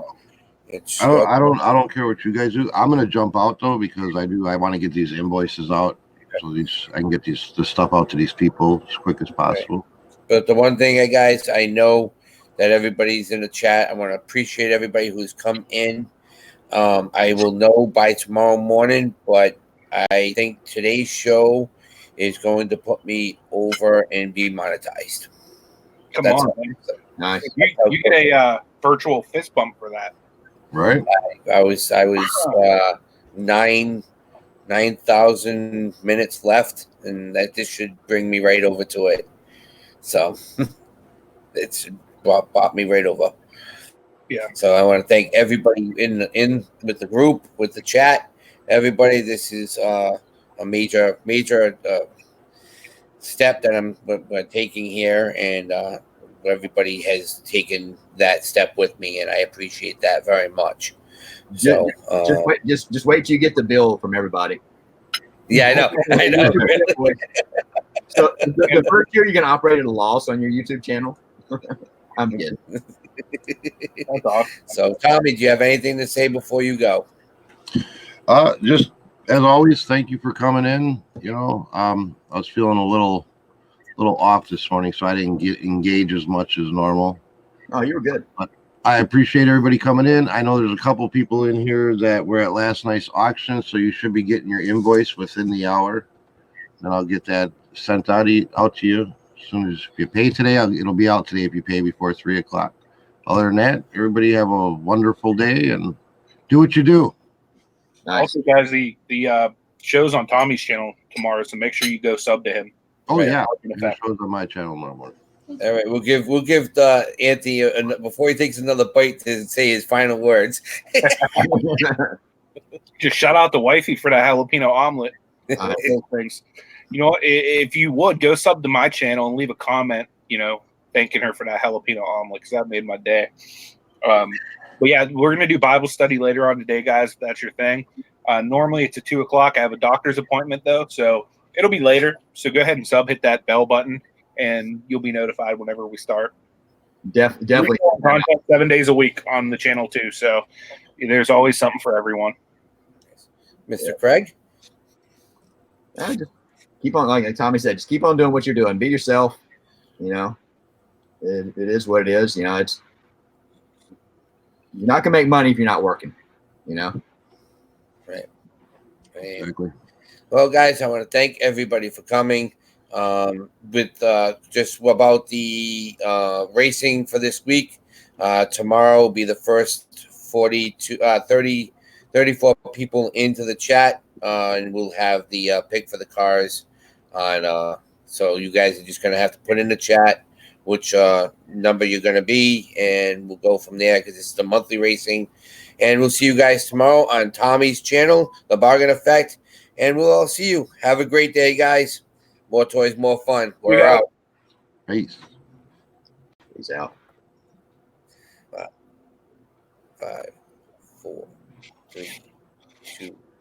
I don't care what you guys do. I'm gonna jump out though, because I want to get these invoices out, so I can get the stuff out to these people as quick as possible. Right. But the one thing, guys, I know that everybody's in the chat. I want to appreciate everybody who's come in. I will know by tomorrow morning, but I think today's show is going to put me over and be monetized. Come on, man. Nice. You get a virtual fist bump for that. Right. I was 9,000 minutes left, and that this should bring me right over to it. So it's bought me right over. Yeah. So I want to thank everybody in with the group, with the chat, everybody. This is a major step that we're taking here, and everybody has taken that step with me, and I appreciate that very much. So just wait till you get the bill from everybody. Yeah, I know. So the first year you're gonna operate at a loss on your YouTube channel. I'm kidding. That's awesome. So Tommy, do you have anything to say before you go? Just as always, thank you for coming in. You know, I was feeling a little off this morning, so I didn't engage as much as normal. Oh, you were good. But I appreciate everybody coming in. I know there's a couple people in here that were at last night's auction, so you should be getting your invoice within the hour. And I'll get that sent out to you as soon as if you pay today. It'll be out today if you pay before 3 o'clock. Other than that, everybody have a wonderful day and do what you do. Nice. Also, guys, the show's on Tommy's channel tomorrow, so make sure you go sub to him. Oh Right. yeah, In it effect. shows on my channel tomorrow morning. All right, we'll give Anthony before he takes another bite to say his final words. Just shout out to Wifey for that jalapeno omelet. Uh, Those things. You know, if you would go sub to my channel and leave a comment, you know, thanking her for that jalapeno omelet, because that made my day. But yeah, we're gonna do Bible study later on today, guys. If that's your thing. Normally it's at 2:00. I have a doctor's appointment though, so it'll be later. So go ahead and sub, hit that bell button, and you'll be notified whenever we start. Definitely. Content 7 days a week on the channel too. So there's always something for everyone. Mr. Craig? Just keep on, like Tommy said, just keep on doing what you're doing. Be yourself. You know, it is what it is. You know, you're not gonna make money if you're not working. You know. Right. Exactly. Well, guys, I want to thank everybody for coming. With just about the racing for this week. Tomorrow will be the first 34 people into the chat, and we'll have the pick for the cars. So you guys are just going to have to put in the chat which number you're going to be, and we'll go from there because it's the monthly racing. And we'll see you guys tomorrow on Tommy's channel, The Bargain Effect. And we'll all see you. Have a great day, guys. More toys, more fun. We're out. Peace. Peace out. 5, 4, 3, 2.